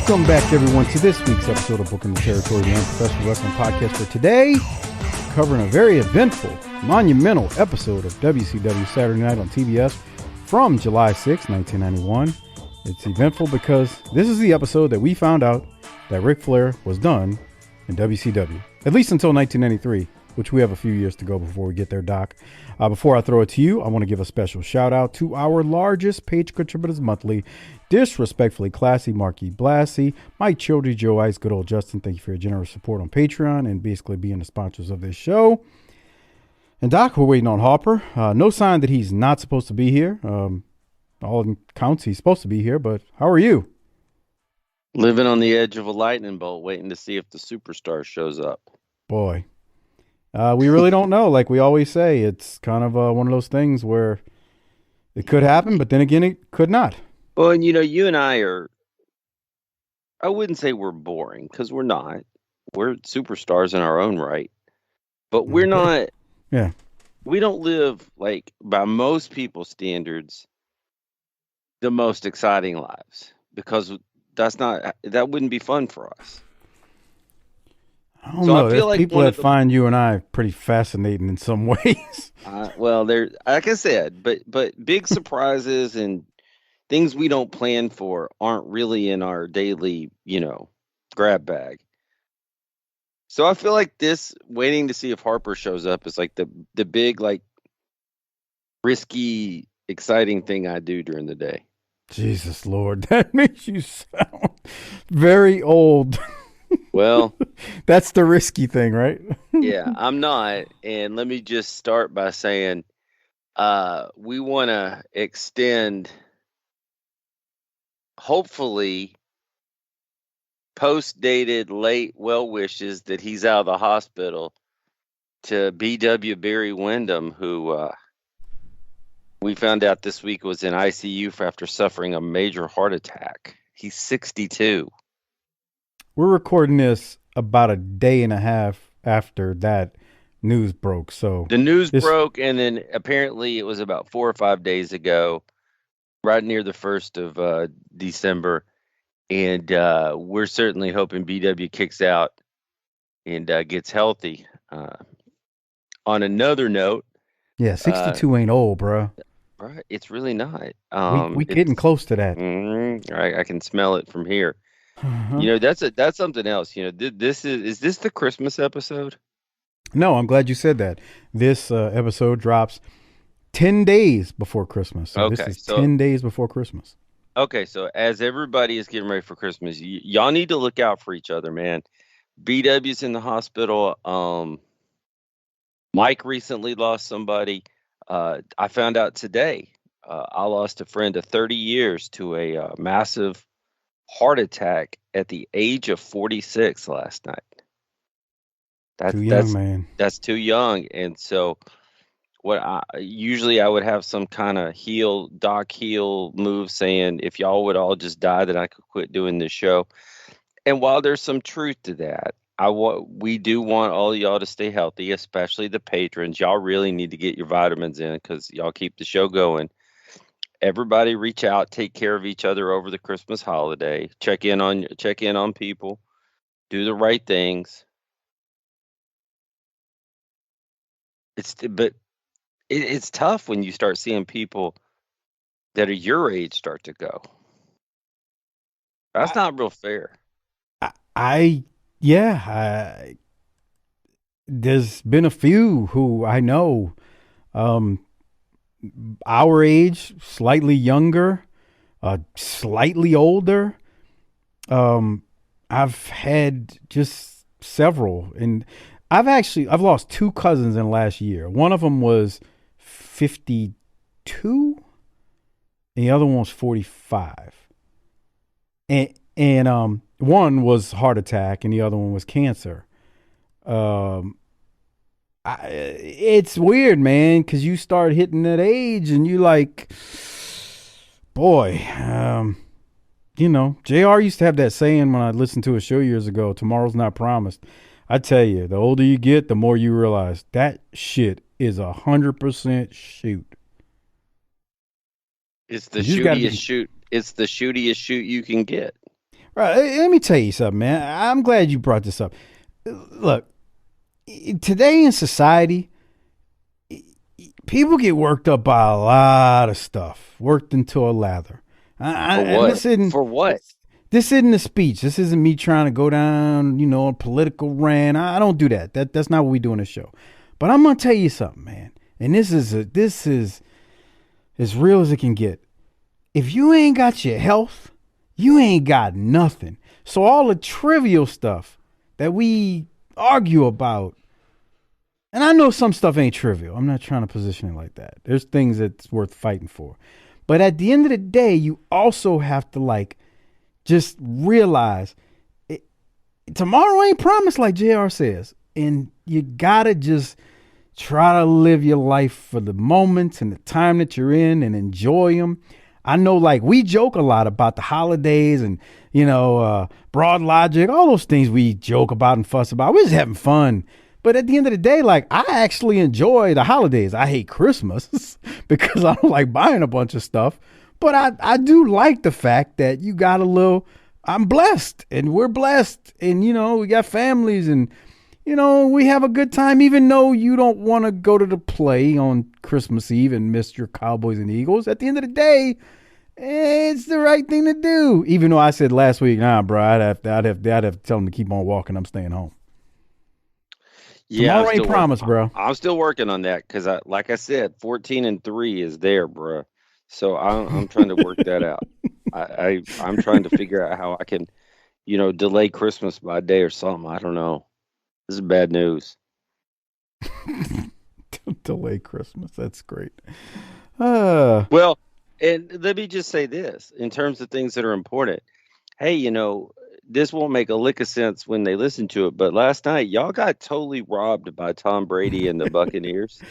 Welcome back, everyone, to this week's episode of Booking the Territory, the Unprofessional Wrestling Podcast. For today, covering a very eventful, monumental episode of WCW Saturday Night on TBS from July 6, 1991. It's eventful because this is the episode that we found out that Ric Flair was done in WCW, at least until 1993, which we have a few years to go before we get there, Doc. Before I throw it to you, I want to give a special shout out to our largest page contributors monthly, Disrespectfully Classy, Marky Blassie, Mike Childry, Joe Ice, good old Justin. Thank you for your generous support on Patreon and basically being the sponsors of this show. And Doc, we're waiting on Harper. No sign that he's not supposed to be here. All counts, he's supposed to be here, but how are you? Living on the edge of a lightning bolt, waiting to see if the superstar shows up. Boy. We really don't know. Like we always say, it's kind of one of those things where it could happen, but then again, it could not. Well, and you and I I wouldn't say we're boring, because we're not. We're superstars in our own right. But we're not. Yeah. We don't live, like, by most people's standards, the most exciting lives, because that wouldn't be fun for us. I don't know. There's people that find you and I pretty fascinating in some ways. Well, they're, like I said, but big surprises and things we don't plan for aren't really in our daily, grab bag. So I feel like this waiting to see if Harper shows up is like the big, like, risky, exciting thing I do during the day. Jesus Lord, that makes you sound very old. Well, that's the risky thing, right? Yeah, I'm not. And let me just start by saying we want to extend, hopefully, post-dated late well wishes that he's out of the hospital to BW Barry Windham, who we found out this week was in ICU after suffering a major heart attack. He's 62. We're recording this about a day and a half after that news broke. So the news broke, and then apparently it was about 4 or 5 days ago, right near the 1st of December. And we're certainly hoping BW kicks out and gets healthy. On another note. Yeah, 62 ain't old, bro. Right, it's really not. We getting close to that. I can smell it from here. Uh-huh. That's something else. This is this the Christmas episode? No, I'm glad you said that. This episode drops 10 days before Christmas. So this is 10 days before Christmas. Okay, so as everybody is getting ready for Christmas, y'all need to look out for each other, man. BW's in the hospital. Mike recently lost somebody. I found out today I lost a friend of 30 years to a massive heart attack at the age of 46 last night. That's too young, man. That's too young. And so usually I would have some kind of doc heel move saying, if y'all would all just die, then I could quit doing this show. And while there's some truth to that, we do want all of y'all to stay healthy, especially the patrons. Y'all really need to get your vitamins in because y'all keep the show going. Everybody reach out, take care of each other over the Christmas holiday. Check in on people. Do the right things. It's tough when you start seeing people that are your age start to go. That's not real fair. There's been a few who I know, our age, slightly younger, slightly older. I've had just several, and I've lost 2 cousins in the last year. One of them was 52, and the other one was 45. And one was heart attack, and the other one was cancer. It's weird, man, because you start hitting that age, and you like, boy, JR used to have that saying when I listened to a show years ago, tomorrow's not promised. I tell you, the older you get, the more you realize that shit is 100% shoot. It's the shootiest shoot. It's the shootiest shoot you can get. Right. Let me tell you something, man. I'm glad you brought this up. Look, today in society, people get worked up by a lot of stuff, worked into a lather. For And what? For what? this isn't a speech. This isn't me trying to go down, a political rant. I don't do that. That's not what we do in the show. But I'm gonna tell you something, man. And this is as real as it can get. If you ain't got your health, you ain't got nothing. So all the trivial stuff that we argue about, and I know some stuff ain't trivial. I'm not trying to position it like that. There's things that's worth fighting for. But at the end of the day, you also have to just realize tomorrow ain't promised, like JR says. And you gotta just try to live your life for the moments and the time that you're in and enjoy them. I know, we joke a lot about the holidays and, broad logic, all those things we joke about and fuss about. We're just having fun. But at the end of the day, I actually enjoy the holidays. I hate Christmas because I don't like buying a bunch of stuff. But I do like the fact that you got I'm blessed and we're blessed. And, we got families and, we have a good time, even though you don't want to go to the play on Christmas Eve and miss your Cowboys and Eagles. At the end of the day, it's the right thing to do. Even though I said last week, nah, bro, I'd have to tell them to keep on walking. I'm staying home. Yeah, tomorrow ain't promised, bro. I'm still working on that because like I said, 14-3 is there, bro. So I'm trying to work that out. I'm trying to figure out how I can, delay Christmas by a day or something. I don't know. This is bad news. Delay Christmas. That's great. Well, and let me just say this in terms of things that are important. Hey, this won't make a lick of sense when they listen to it, but last night y'all got totally robbed by Tom Brady and the Buccaneers.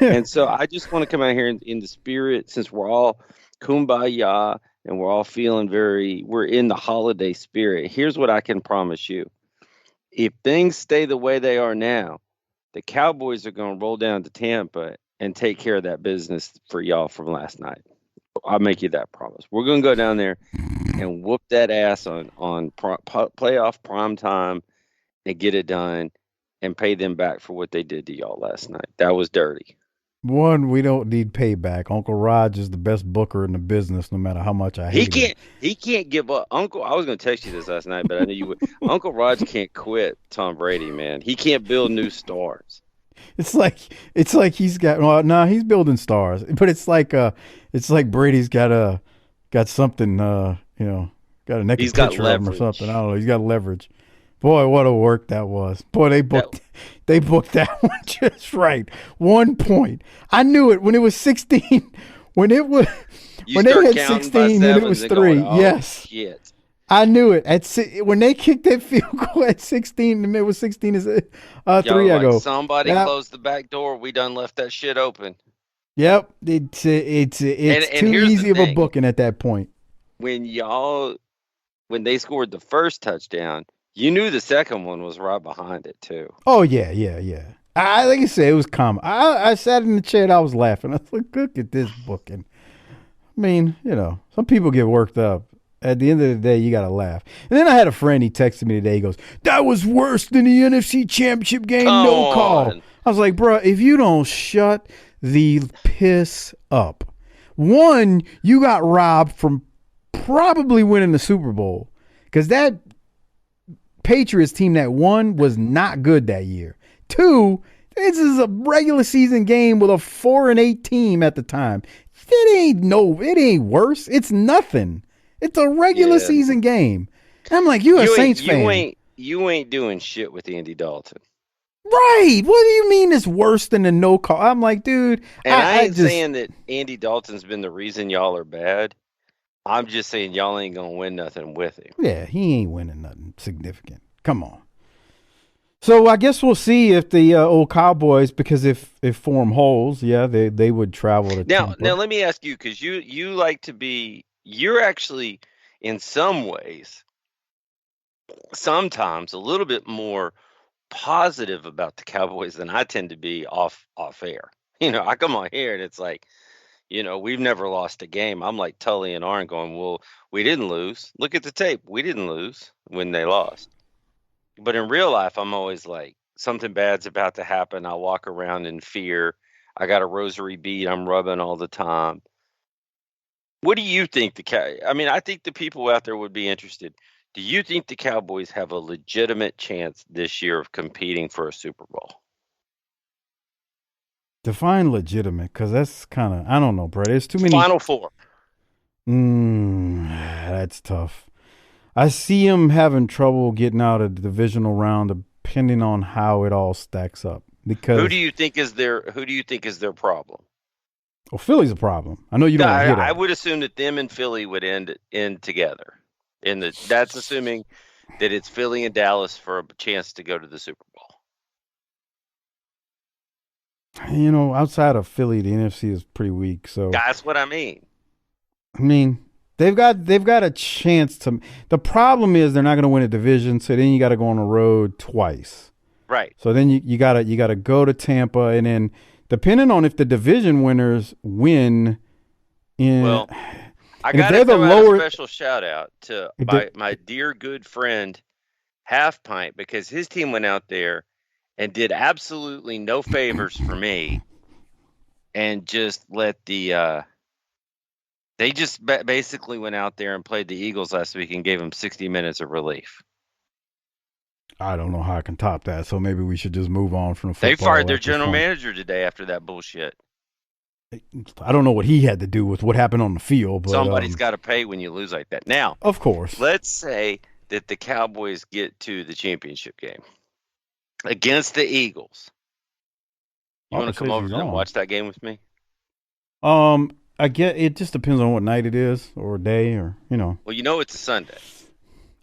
And so I just want to come out here in the spirit, since we're all kumbaya and we're all feeling we're in the holiday spirit. Here's what I can promise you. If things stay the way they are now, the Cowboys are going to roll down to Tampa and take care of that business for y'all from last night. I'll make you that promise. We're going to go down there and whoop that ass on playoff prime time and get it done and pay them back for what they did to y'all last night. That was dirty. One, we don't need payback. Uncle Raj is the best booker in the business, no matter how much I hate him. He can't give up. I was going to text you this last night, but I knew you would. Uncle Raj can't quit Tom Brady, man. He can't build new stars. It's like he's got he's building stars, but it's like Brady's got something got a naked picture of him or something. I don't know. He's got leverage. Boy, what a work that was. Boy, they booked that one just right. 1 point. I knew it when it was 16. When they had 16 and it was 3. Going, oh, yes. Shit. I knew it. When they kicked that field goal at 16 and it was 16 is 3, I go. Somebody closed the back door. We done left that shit open. Yep. It's too easy of a booking at that point. When they scored the first touchdown, you knew the second one was right behind it too. Oh yeah. Like I said, it was common. I sat in the chair and I was laughing. I was like, look at this booking. I mean, some people get worked up. At the end of the day, you got to laugh. And then I had a friend, he texted me today. He goes, that was worse than the NFC Championship game, no call. I was like, bro, if you don't shut the piss up. One, you got robbed from probably winning the Super Bowl because that Patriots team that won was not good that year. Two, this is a regular season game with a 4-8 team at the time. It ain't worse. It's nothing. It's a regular season game. I'm like, you a Saints fan. You ain't doing shit with Andy Dalton. Right. What do you mean it's worse than the no call? I'm like, dude. And I ain't saying that Andy Dalton's been the reason y'all are bad. I'm just saying y'all ain't going to win nothing with him. Yeah, he ain't winning nothing significant. Come on. So I guess we'll see if the old Cowboys, because if form holds, they would travel to Tampa. Now let me ask you, because you like to be, you're actually in some ways, sometimes a little bit more positive about the Cowboys than I tend to be off air. I come on here and it's like, We've never lost a game. I'm like Tully and Arn going, well, we didn't lose. Look at the tape. We didn't lose when they lost. But in real life, I'm always like, something bad's about to happen. I walk around in fear. I got a rosary bead I'm rubbing all the time. What do you think I think the people out there would be interested. Do you think the Cowboys have a legitimate chance this year of competing for a Super Bowl? Define legitimate, because that's kind of, I don't know, bro. There's too many. Final Four. That's tough. I see him having trouble getting out of the divisional round, depending on how it all stacks up. Because Who do you think is their problem? well, Philly's a problem. I know you don't want to hear that. I would assume that them and Philly would end together. That's assuming that it's Philly and Dallas for a chance to go to the Super Bowl. Outside of Philly, the NFC is pretty weak. So That's what I mean. They've got a chance to. The problem is they're not going to win a division, so then you got to go on the road twice. Right. So then you gotta go to Tampa, and then depending on if the division winners win, Well, I got to throw out a special shout out to my dear good friend Half Pint, because his team went out there and did absolutely no favors for me, and just let the they just basically went out there and played the Eagles last week and gave them 60 minutes of relief. I don't know how I can top that, so maybe we should just move on from football. They fired their general manager today after that bullshit. I don't know what he had to do with what happened on the field, but somebody's got to pay when you lose like that. Now, of course, let's say that the Cowboys get to the championship game against the Eagles. You want to come over and watch that game with me? I get it. Just depends on what night it is or day, or Well, it's a Sunday.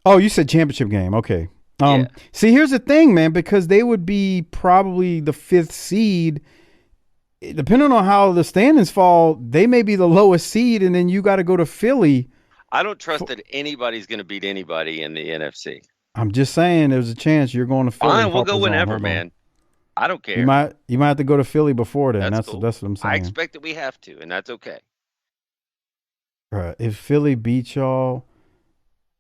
Oh, you said championship game. Okay. Yeah. See, here's the thing, man, because they would be probably the 5th seed. Depending on how the standings fall, they may be the lowest seed, and then you got to go to Philly. I don't trust that anybody's going to beat anybody in the NFC. I'm just saying there's a chance you're going to Philly. Fine, we'll go whenever, man. I don't care. You might have to go to Philly before then. That's cool. That's what I'm saying. I expect that we have to, and that's okay. If Philly beat y'all,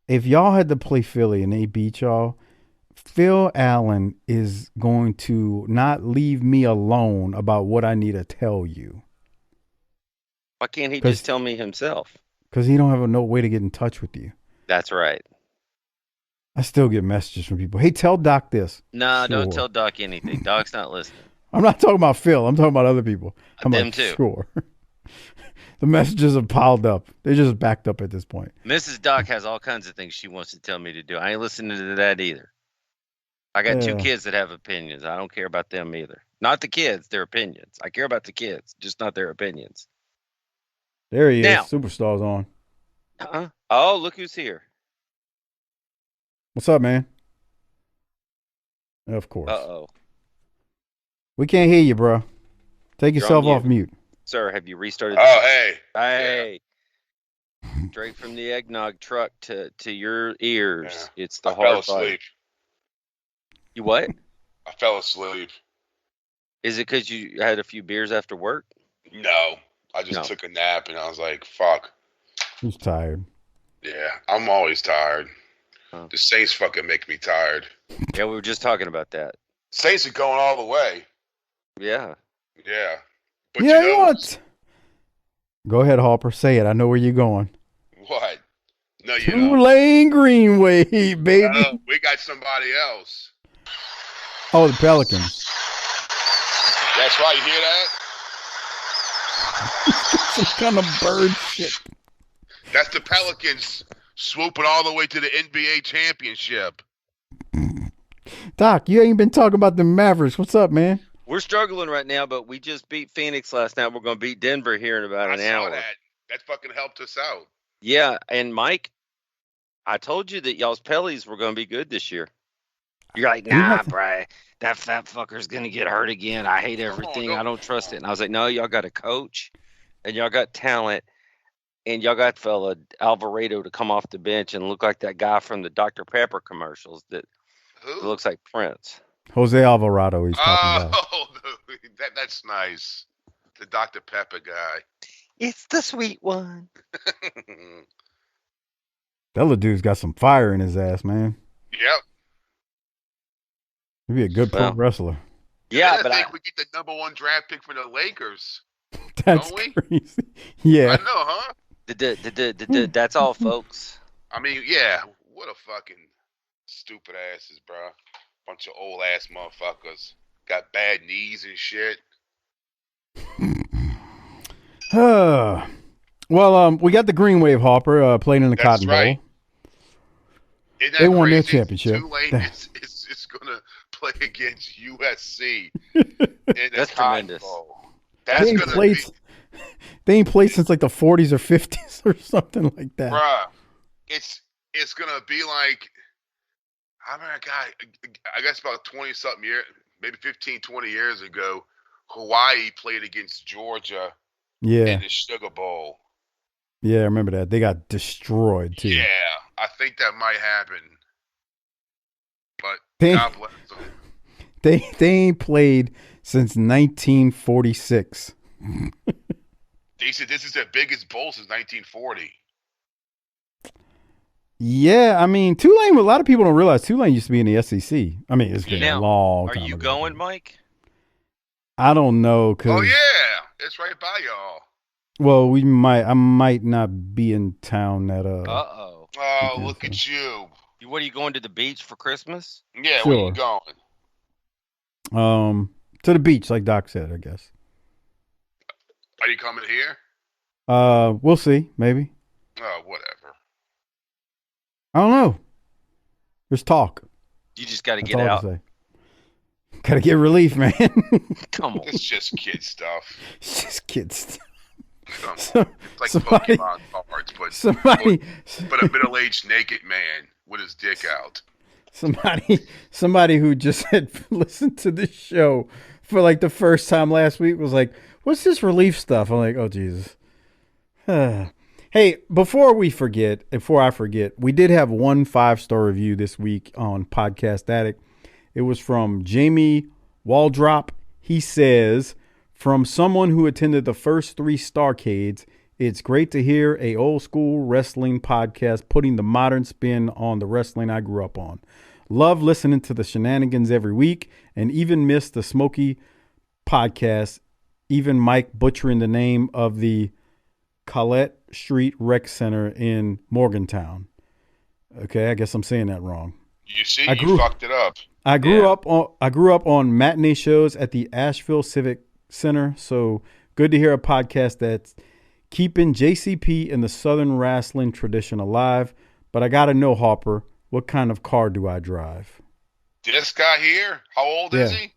if y'all had to play Philly and they beat y'all, Phil Allen is going to not leave me alone about what I need to tell you. Why can't he just tell me himself? Because he don't have no way to get in touch with you. That's right. I still get messages from people. Hey, tell Doc this. No, don't tell Doc anything. Doc's not listening. I'm not talking about Phil. I'm talking about other people. Them too. Sure. The messages have piled up. They're just backed up at this point. Mrs. Doc has all kinds of things she wants to tell me to do. I ain't listening to that either. I got 2 kids that have opinions. I don't care about them either. Not the kids, their opinions. I care about the kids, just not their opinions. There he is. Superstar's on. Huh? Oh, look who's here. What's up, man? Of course. Uh-oh. We can't hear you, bro. Take yourself off mute. Sir, have you restarted? Oh, hey. Hey. Yeah. Straight from the eggnog truck to your ears. Yeah. It's the hard I fell asleep. You what? I fell asleep. Is it because you had a few beers after work? No. I just took a nap and I was like, fuck. Who's tired? Yeah, I'm always tired. Oh. The Saints fucking make me tired. Yeah, we were just talking about that. Saints are going all the way. Yeah. Yeah. But what? Go ahead, Harper. Say it. I know where you're going. What? No, you don't. Tulane Greenway, baby. We got somebody else. Oh, the Pelicans. That's right. You hear that? Some kind of bird shit. That's the Pelicans swooping all the way to the NBA championship. Doc, you ain't been talking about the Mavericks. What's up, man? We're struggling right now, but we just beat Phoenix last night. We're going to beat Denver here in about an hour. That fucking helped us out. Yeah, and Mike, I told you that y'all's Pellies were going to be good this year. You're like, nah, Bri, that fat fucker's going to get hurt again. I hate everything. I don't trust it. And I was like, no, y'all got a coach, and y'all got talent, and y'all got fella Alvarado to come off the bench and look like that guy from the Dr. Pepper commercials that looks like Prince. Jose Alvarado, he's talking about. Oh, that's nice. The Dr. Pepper guy. It's the sweet one. That little dude's got some fire in his ass, man. Yep. He'd be a good pro Well, wrestler. yeah, I but think we get the #1 draft pick for the Lakers. That's Don't we? crazy. Yeah. I know, huh? that's all, folks. I mean, yeah. What a fucking stupid asses, bro. Bunch of old ass motherfuckers. Got bad knees and shit. Well, we got the Green Wave Harper playing in the That's Cotton right. Bowl. Isn't that They won their crazy? championship. Tulane is going to play against USC in the That's Cotton tremendous. Bowl. They That's ain't going to played. be, They ain't played since like the 40s or 50s or something like that. bruh. It's going to be like, I guess about 20 something years, maybe 15, 20 years ago, Hawaii played against Georgia Yeah, in the Sugar Bowl. yeah, I remember that. They got destroyed too. Yeah, I think that might happen. But They- God bless them. They ain't played since 1946. They said this is their biggest bowl since 1940. Yeah, I mean Tulane. A lot of people don't realize Tulane used to be in the SEC. I mean, it's been a Now, long Are time you ago. going, Mike? I don't know because Oh yeah, it's right by y'all. well, I might not be in town at Uh-oh. Oh, Okay, look so- at you. What, are you going to the beach for Christmas? Yeah, where Sure. you going? to the beach, like Doc said, I guess. Are you coming here? We'll see, maybe. Oh, whatever. I don't know. There's talk. You just got to That's get all I out. can say. Gotta get relief, man. Come on. It's just kid stuff. It's just kids. Come on. So- It's like somebody- Pokemon cards, but a middle-aged naked man with his dick out. Somebody who just had listened to the show for like the first time last week was like, "What's this relief stuff?" I'm like, "Oh Jesus." Hey, before I forget, we did have one 5-star review this week on Podcast Addict. It was from Jamie Waldrop. He says, from someone who attended the first 3 Starcades, it's great to hear a old school wrestling podcast putting the modern spin on the wrestling I grew up on. Love listening to the Shenanigans every week and even miss the Smokey podcast. Even Mike butchering the name of the Collette Street Rec Center in Morgantown. Okay, I guess I'm saying that wrong. You see, I grew- you fucked it up. I grew Yeah. up on matinee shows at the Asheville Civic Center, so good to hear a podcast that's keeping JCP and the Southern wrestling tradition alive. But I gotta know, Harper, what kind of car do I drive? This guy here, how old is Yeah. he?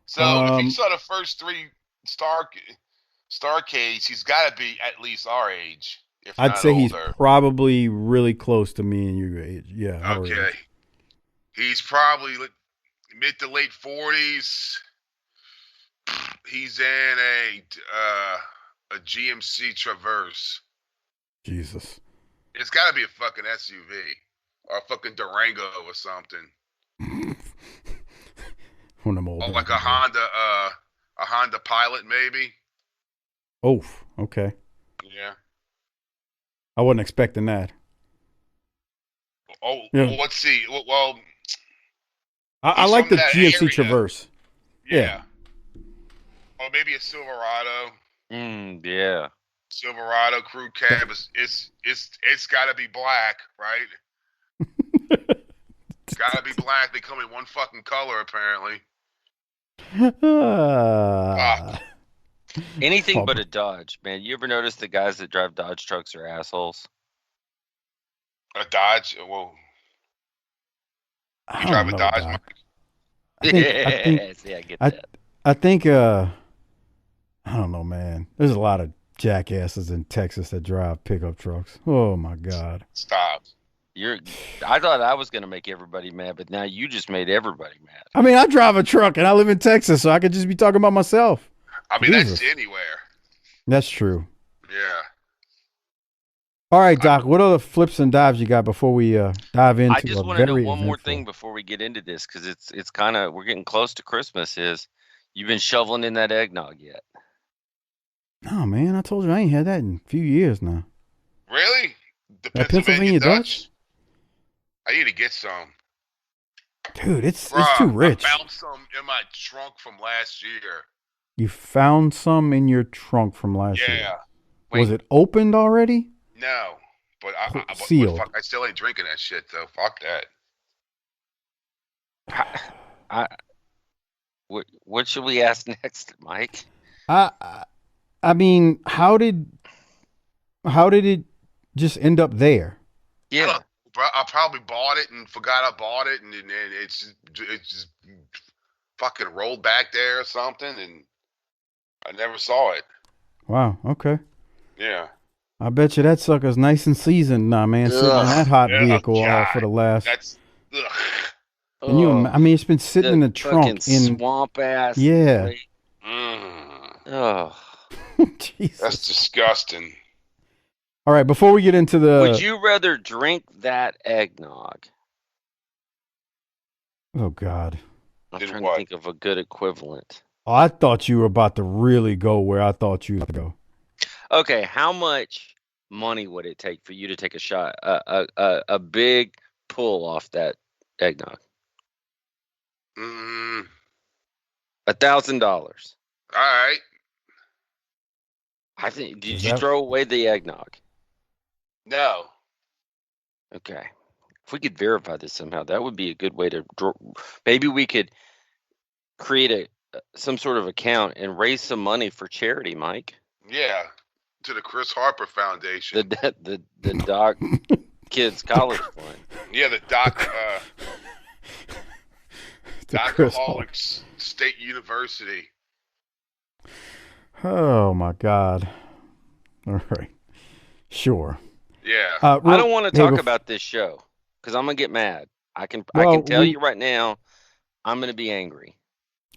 So if Um, he saw the first 3 Starcades, he's got to be at least our age, if I'd not say he's older. probably really close to me and your age. Yeah. our Okay. age. He's probably mid to late 40s. He's in a GMC Traverse. Jesus. It's got to be a fucking SUV or a fucking Durango or something. One of them old Or days. like a Honda Pilot maybe. Oh, okay. Yeah. I wasn't expecting that. Oh, Yeah. well, let's see. Well, I He's like from the that GMC area. Traverse. yeah. Yeah. Or maybe a Silverado. Yeah. Silverado crew cab it's got to be black, right? Got to be black. They come in one fucking color apparently. Anything Oh, but a Dodge, man. You ever notice the guys that drive Dodge trucks are assholes? A Dodge. Well, I you don't drive a know, Dodge, Doc. Mike? See, I get I- that. I think I don't know, man. There's a lot of jackasses in Texas that drive pickup trucks. Oh my God. Stop. I thought I was gonna make everybody mad, but now you just made everybody mad. I mean, I drive a truck and I live in Texas, so I could just be talking about myself. I mean, Jesus. that's anywhere. That's true. Yeah. All right, Doc, what other flips and dives you got before we dive into I just a want to know very one more eventful- thing before we get into this, because it's kind of, we're getting close to Christmas. Is you've been shoveling in that eggnog yet? No, man, I told you I ain't had that in a few years now. Really? The That Pennsylvania Pennsylvania Dutch? I need to get some. Dude, it's Bruh, too rich. I found some in my trunk from last year. You found some in your trunk from last year. Yeah. Was it opened already? No. But Sealed. fuck, I still ain't drinking that shit though. Fuck that. What should we ask next, Mike? I mean, how did it just end up there? Yeah. I probably bought it and forgot I bought it, and it's just fucking rolled back there or something, and I never saw it. Wow. Okay. Yeah. I bet you that sucker's nice and seasoned now, man. Sitting in that hot vehicle for the last. That's. Ugh. And I mean, it's been sitting in the trunk in swamp ass. Yeah. Oh. Jesus. That's disgusting. All right, before we get into the... Would you rather drink that eggnog? Oh, God. I'm trying to think of a good equivalent. Oh, I thought you were about to really go where I thought you were going to go. Okay, how much money would it take for you to take a shot, a big pull off that eggnog? $1,000. All right. I think. Did you throw away the eggnog? No. Okay. If we could verify this somehow, that would be a good way to. Maybe we could create some sort of account and raise some money for charity, Mike. Yeah, to the Chris Harper Foundation. The Doc Kids College Fund. Yeah, the Doc Alcoholics State University. Oh my God! All right, sure. Yeah. I don't want to talk about this show because I'm gonna get mad. I can tell you right now, I'm gonna be angry.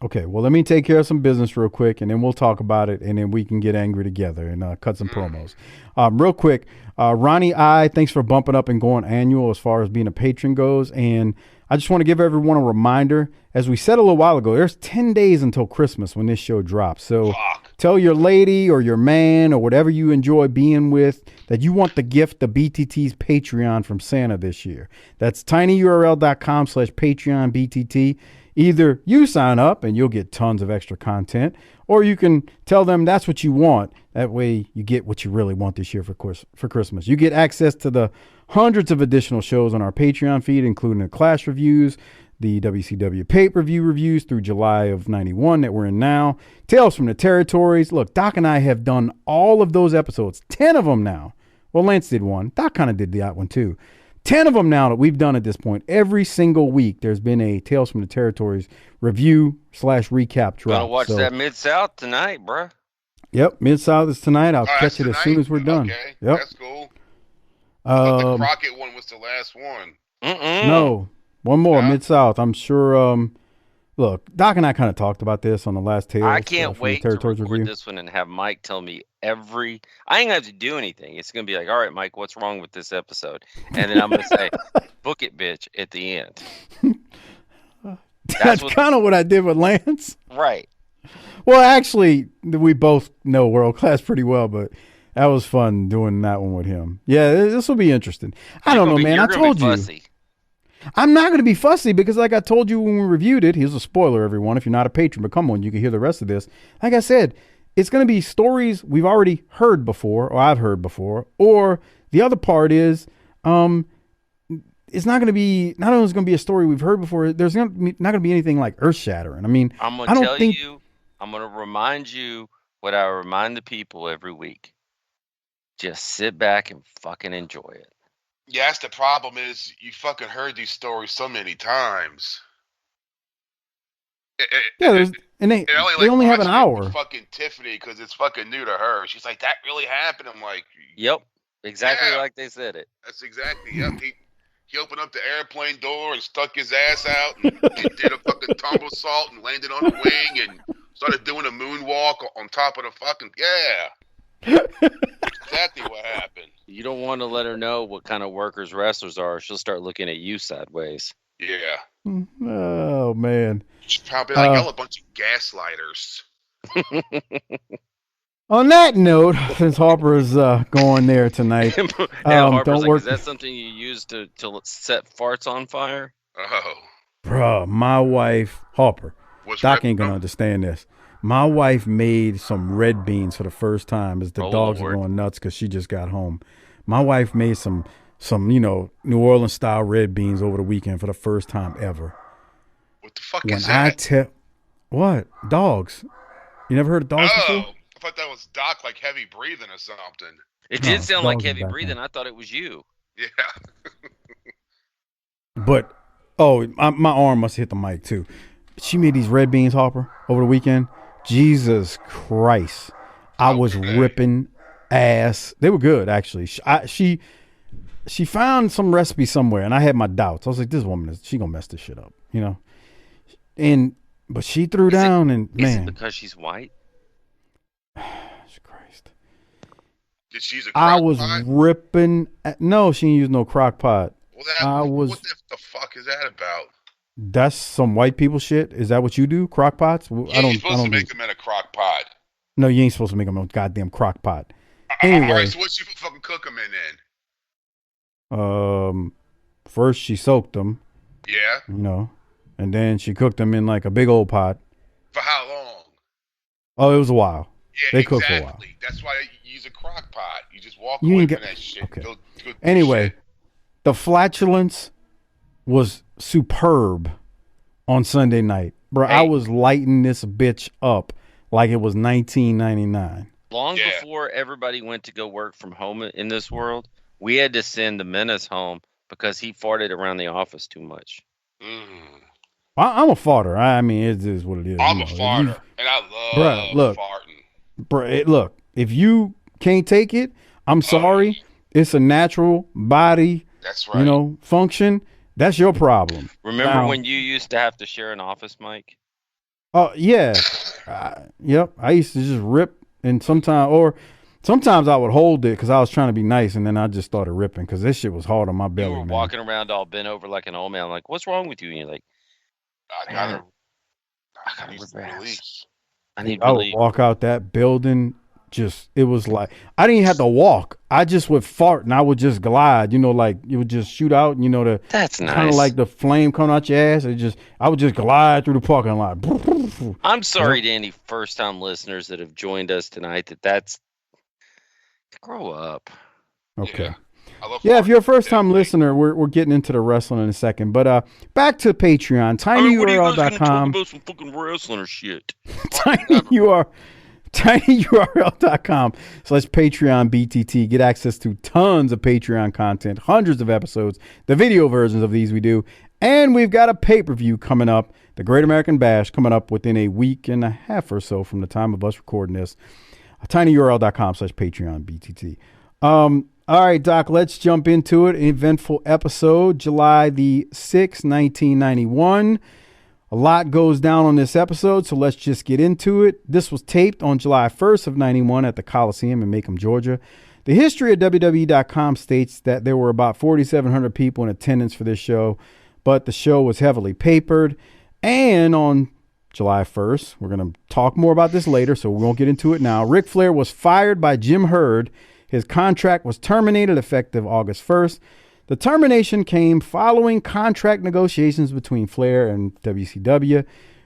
Okay, well, let me take care of some business real quick, and then we'll talk about it, and then we can get angry together and cut some promos. Real quick, Ronnie I, thanks for bumping up and going annual as far as being a patron goes, and I just want to give everyone a reminder, as we said a little while ago, there's 10 days until Christmas when this show drops, so tell your lady or your man or whatever you enjoy being with that you want the gift, the BTT's Patreon from Santa this year. That's tinyurl.com/PatreonBTT. Either you sign up and you'll get tons of extra content, or you can tell them that's what you want. That way you get what you really want this year for Christmas. You get access to the hundreds of additional shows on our Patreon feed, including the Clash reviews, the WCW pay-per-view reviews through July of 91 that we're in now, Tales from the Territories. Look, Doc and I have done all of those episodes, 10 of them now. Well, Lance did one. Doc kind of did that one too. 10 of them now that we've done at this point. Every single week, there's been a Tales from the Territories review/recap drop. Gonna watch that Mid-South tonight, bro. Yep, Mid-South is tonight. I'll catch it as soon as we're done. Okay, yep. That's cool. I thought the Crockett one was the last one. No, one more, Mid-South. I'm sure, look, Doc and I kind of talked about this on the last Tales. I can't wait to record review. this one and have Mike tell me I ain't gonna have to do anything. It's gonna be like, all right, Mike, what's wrong with this episode? And then I'm gonna say, book it, bitch, at the end. That's kind of what I did with Lance. Right. Well, actually, we both know World Class pretty well, but that was fun doing that one with him. Yeah, this will be interesting. I don't know, man. I told you. I'm not going to be fussy because, like I told you when we reviewed it, here's a spoiler, everyone. If you're not a patron, but come on, you can hear the rest of this. Like I said, it's going to be stories we've already heard before, or I've heard before. Or the other part is, it's not going to be, not only is it going to be a story we've heard before, there's not going to be anything like earth shattering. I mean, I'm going to tell you, I'm going to remind you what I remind the people every week. Just sit back and fucking enjoy it. Yeah, that's the problem is you fucking heard these stories so many times. They only have an hour. Fucking Tiffany, because it's fucking new to her. She's like, that really happened? I'm like, yep, exactly like they said it. That's exactly, yep. He opened up the airplane door and stuck his ass out and did a fucking tumble-sault and landed on the wing and started doing a moonwalk on top of the fucking, exactly what happened. You don't want to let her know what kind of workers wrestlers are. She'll start looking at you sideways. Yeah. Oh, man. She's probably like, y'all a bunch of gaslighters. On that note, since Harper is going there tonight, Harper's don't like, work. is that something you use to set farts on fire? Oh, Bruh, my wife, Harper, what's Doc ripping ain't gonna them? understand this. My wife made some red beans for the first time as the Oh, dogs Lord. are going nuts because she just got home. My wife made some New Orleans style red beans over the weekend for the first time ever. What the fuck When is I that? tell what dogs, you never heard of dogs before? Oh, I thought that was Doc, like heavy breathing or something. It No, did sound like dogs is heavy back breathing. then. I thought it was you. Yeah. But my arm must have hit the mic too. She made these red beans, Harper, over the weekend. Jesus Christ, I was Okay. ripping ass. They were good, actually. She found some recipe somewhere, and I had my doubts. I was like, this woman she gonna mess this shit up, But she threw down, and Is man, it because she's white? Christ, Did she use a I crock was pot? ripping. No, she didn't use no crock pot. Well, what the fuck is that about? That's some white people shit. Is that what you do? Crock pots? Yeah, you're supposed to make them in a crock pot. No, you ain't supposed to make them in a goddamn crock pot. All Anyway, right, so what you fucking cook them in then? First she soaked them, Yeah. and then she cooked them in like a big old pot. For how long? Oh, it was a while. Yeah, They cooked for a while. exactly. That's why you use a crock pot. You just walk You away ain't from get- that shit. okay. Go do Anyway, shit. the flatulence was superb on Sunday night. Bro, I Hey. was lighting this bitch up like it was 1999. Long Yeah. before everybody went to go work from home in this world, we had to send the menace home because he farted around the office too much. I'm a farter. I mean, it is what it is. I'm you a know. farter, and I love Bruh, look. farting. Look, if you can't take it, I'm sorry. It's a natural body, That's right. function. That's your problem. Remember Now- when you used to have to share an office mic? Oh yeah, yep. I used to just rip, and sometimes I would hold it because I was trying to be nice, and then I just started ripping because this shit was hard on my belly. You were man. walking around all bent over like an old man. Like, what's wrong with you? And you're like, I gotta rip ass. release. I need I would relief. walk out that building. It was like I didn't even have to walk. I just would fart and I would just glide. Like it would just shoot out. That's nice. kind of like the flame coming out your ass. I would just glide through the parking lot. I'm sorry to any first-time listeners that have joined us tonight. That's grow up. Okay. Yeah. I love Yeah, if farting. you're a first-time listener, we're getting into the wrestling in a second. But back to Patreon, What are you guys gonna talk tinyurl.com, about some fucking wrestling or shit? tinyurl.com/Patreon BTT. Get access to tons of Patreon content, hundreds of episodes, the video versions of these we do, and we've got a pay-per-view coming up, the Great American Bash, coming up within a week and a half or so from the time of us recording this. tinyurl.com/Patreon BTT. All right, Doc, let's jump into it. An eventful episode, July the 6th, 1991. A lot goes down on this episode, so let's just get into it. This was taped on July 1st of 91 at the Coliseum in Macomb, Georgia. The history of WWE.com states that there were about 4,700 people in attendance for this show, but the show was heavily papered. And on July 1st, we're going to talk more about this later, so we won't get into it now. Ric Flair was fired by Jim Herd. His contract was terminated effective August 1st. The termination came following contract negotiations between Flair and WCW,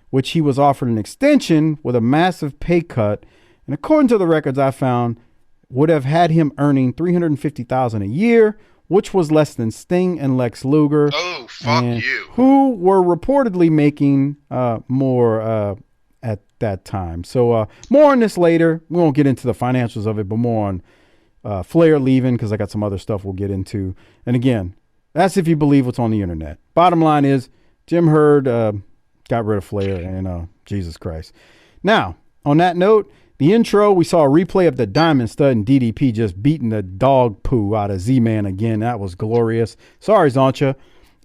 which he was offered an extension with a massive pay cut, and according to the records I found, would have had him earning $350,000 a year, which was less than Sting and Lex Luger. Oh, fuck you. Who were reportedly making more at that time. So more on this later. We won't get into the financials of it, but more on Flair leaving, because I got some other stuff we'll get into. And again, that's if you believe what's on the internet. Bottom line is Jim Herd got rid of Flair, and Jesus Christ. Now, on that note, the intro, we saw a replay of the Diamond Stud and DDP just beating the dog poo out of Z-Man again. That was glorious. Sorry, Zoncha.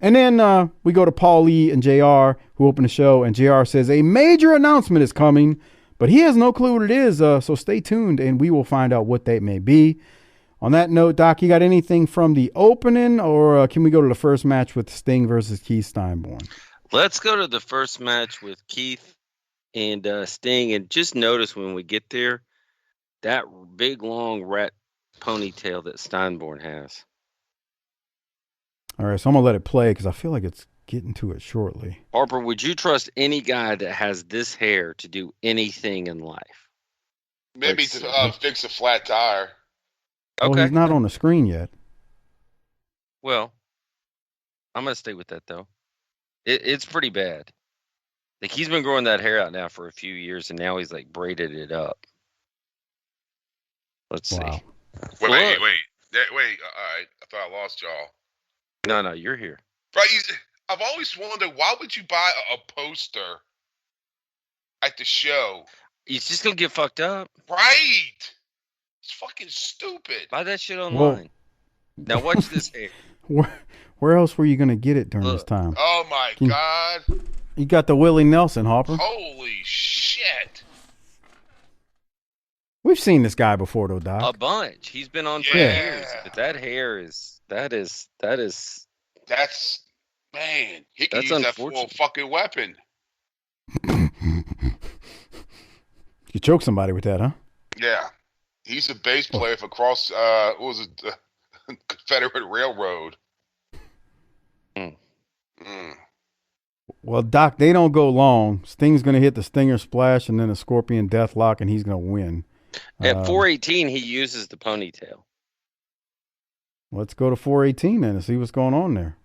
And then we go to Paul Lee and JR, who open the show, and JR says a major announcement is coming, but he has no clue what it is, so stay tuned, and we will find out what that may be. On that note, Doc, you got anything from the opening, or can we go to the first match with Sting versus Keith Steinborn? Let's go to the first match with Keith and Sting, and just notice when we get there, that big long rat ponytail that Steinborn has. All right, so I'm gonna let it play because I feel like it's getting to it shortly. Harper, would you trust any guy that has this hair to do anything in life? Maybe to fix a flat tire. Well, Okay. he's not on the screen yet. Well, I'm gonna stay with that though. It's pretty bad. Like he's been growing that hair out now for a few years, and now he's like braided it up. Let's see. Wow. Wait. All right. I thought I lost y'all. No, you're here. Right. I've always wondered, why would you buy a poster at the show? He's just gonna get fucked up. Right. It's fucking stupid. Buy that shit online. Now watch this hair. Where else were you gonna get it during this time? Oh my God. You got the Willie Nelson, Harper. Holy shit. We've seen this guy before, though, Doc. A bunch. He's been on for years, but that hair is that's man. He can use that for a fucking weapon. You choke somebody with that, huh? Yeah. He's a bass player for what was it? Confederate Railroad. Well, Doc, they don't go long. Sting's going to hit the Stinger Splash and then a Scorpion Deathlock, and he's going to win. At 418, he uses the ponytail. Let's go to 418 then and see what's going on there.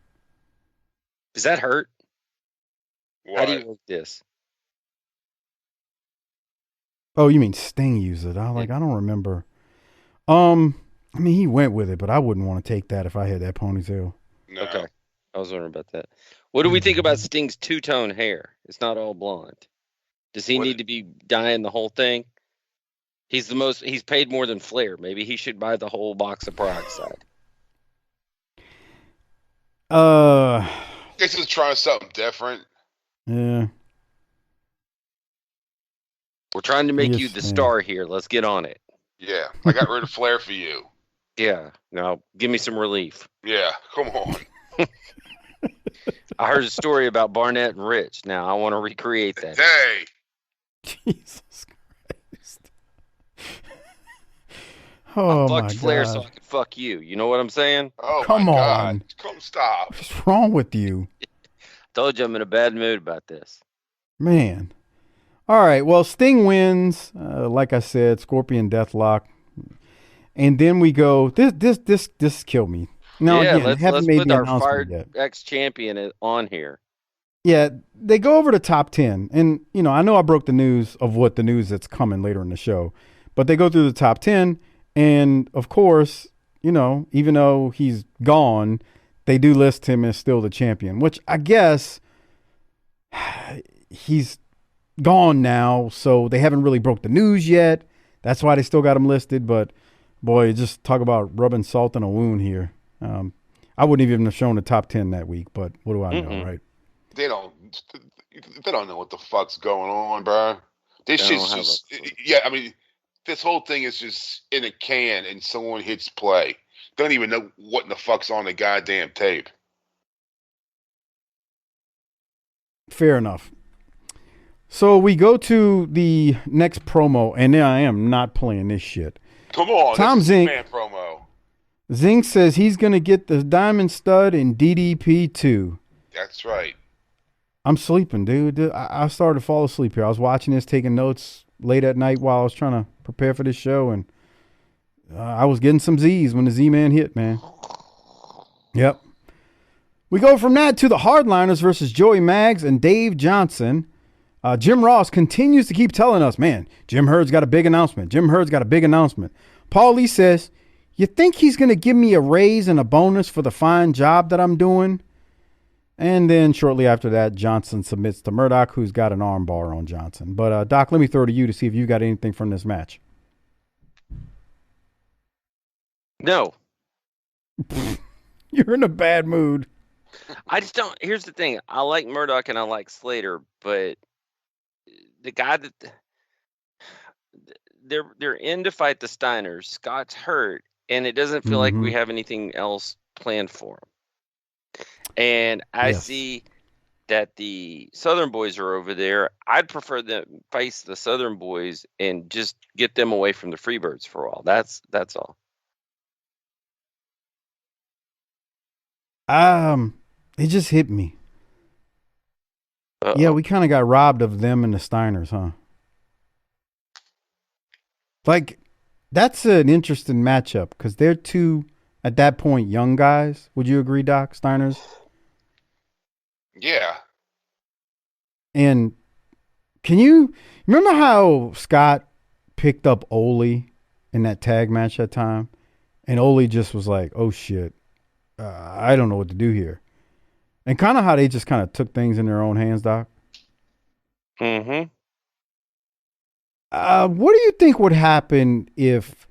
Does that hurt? What? How do you work this? Oh, you mean Sting used it? I don't remember. I mean, he went with it, but I wouldn't want to take that if I had that ponytail. No. Okay. I was wondering about that. What do we think about Sting's two-tone hair? It's not all blonde. Does he need to be dyeing the whole thing? He's paid more than Flair. Maybe he should buy the whole box of peroxide. This is trying something different. Yeah. We're trying to make you the star here. Let's get on it. Yeah. I got rid of Flair for you. Yeah. Now, give me some relief. Yeah. Come on. I heard a story about Barnett and Rich. Now, I want to recreate that. Hey. Jesus Christ. Oh, I fucked Flair so I could fuck you. You know what I'm saying? Oh, come my on. God. Come stop. What's wrong with you? Told you I'm in a bad mood about this. Man. All right. Well, Sting wins. Like I said, Scorpion Deathlock. And then we go, this killed me. Now, yeah, again, let's put our fired ex-champion on here. Yeah, they go over the top 10. And, I know I broke the news of what the news that's coming later in the show. But they go through the top 10. And, of course, even though he's gone, they do list him as still the champion, which I guess he's gone now. So they haven't really broke the news yet. That's why they still got him listed. But, boy, just talk about rubbing salt in a wound here. I wouldn't even have shown the top 10 that week, but what do I know, right? They don't know what the fuck's going on, bro. This shit's just, I mean, this whole thing is just in a can and someone hits play. Don't even know what in the fuck's on the goddamn tape. Fair enough. So we go to the next promo, and I am not playing this shit. Come on, Tom Zink promo. Zink says he's going to get the Diamond Stud in DDP 2. That's right. I'm sleeping, dude. I started to fall asleep here. I was watching this, taking notes late at night while I was trying to prepare for this show, and I was getting some Z's when the Z-Man hit, man. Yep. We go from that to the Hardliners versus Joey Maggs and Dave Johnson. Jim Ross continues to keep telling us, man, Jim Herd's got a big announcement. Jim Herd's got a big announcement. Paul Lee says, you think he's going to give me a raise and a bonus for the fine job that I'm doing? And then shortly after that, Johnson submits to Murdoch, who's got an arm bar on Johnson. But, Doc, let me throw to you to see if you got anything from this match. No. You're in a bad mood. I just don't. Here's the thing. I like Murdoch and I like Slater, but the guy that they're in to fight the Steiners. Scott's hurt, and it doesn't feel like we have anything else planned for him. And I see that the Southern boys are over there. I'd prefer them face the Southern boys and just get them away from the Freebirds for a while. That's all. It just hit me. Uh-oh. Yeah, we kind of got robbed of them and the Steiners, huh? Like, that's an interesting matchup because they're two, at that point, young guys. Would you agree, Doc? Steiners? Yeah. And can you remember how Scott picked up Ole in that tag match that time? And Ole just was like, oh, shit, I don't know what to do here. And kind of how they just kind of took things in their own hands, Doc. Mm-hmm. What do you think would happen if,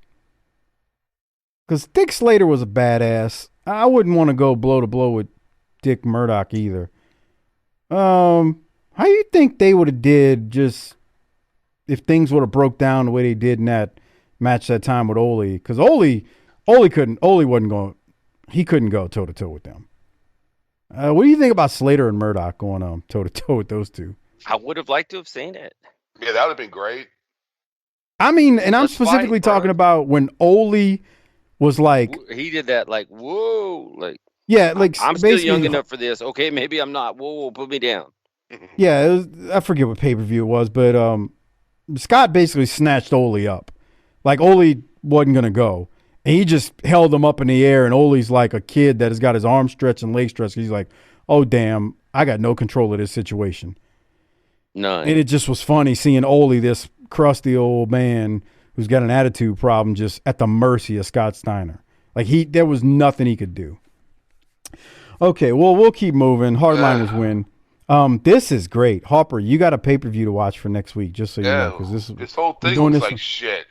because Dick Slater was a badass. I wouldn't want to go blow to blow with Dick Murdoch either. How do you think they would have did just if things would have broke down the way they did in that match that time with Ole? Because Ole wasn't going, he couldn't go toe to toe with them. What do you think about Slater and Murdoch going toe to toe with those two? I would have liked to have seen it. Yeah, that would have been great. I mean, and I'm specifically talking about when Ole was like, he did that like, whoa, like, yeah, like I'm still young enough for this. Okay, maybe I'm not. Whoa, put me down. Yeah, I forget what pay-per-view it was, but Scott basically snatched Ole up. Like, Ole wasn't going to go. And he just held him up in the air, and Ole's like a kid that has got his arms stretched and legs stretched. He's like, oh, damn, I got no control of this situation. None. And it just was funny seeing Ole, this crusty old man who's got an attitude problem, just at the mercy of Scott Steiner. Like, there was nothing he could do. Okay, well, we'll keep moving. Hardliners win. This is great. Harper, you got a pay-per-view to watch for next week, just so you know. Because this whole thing looks like shit.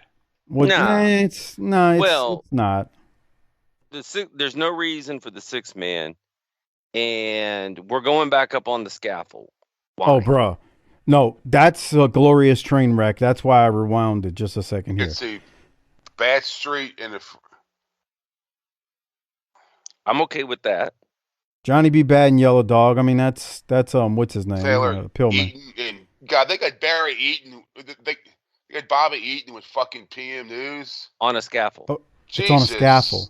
It's not. There's no reason for the 6-man, and we're going back up on the scaffold. Why? Oh, bro. No, that's a glorious train wreck. That's why I rewound it just a second here. Let's see. Bad Street and I'm okay with that. Johnny B. Bad and Yellow Dog. I mean, that's what's his name? Taylor Pillman. Eaton, and God, they got Barry Eaton. They got Bobby Eaton with fucking PM News on a scaffold. Oh, it's on a scaffold.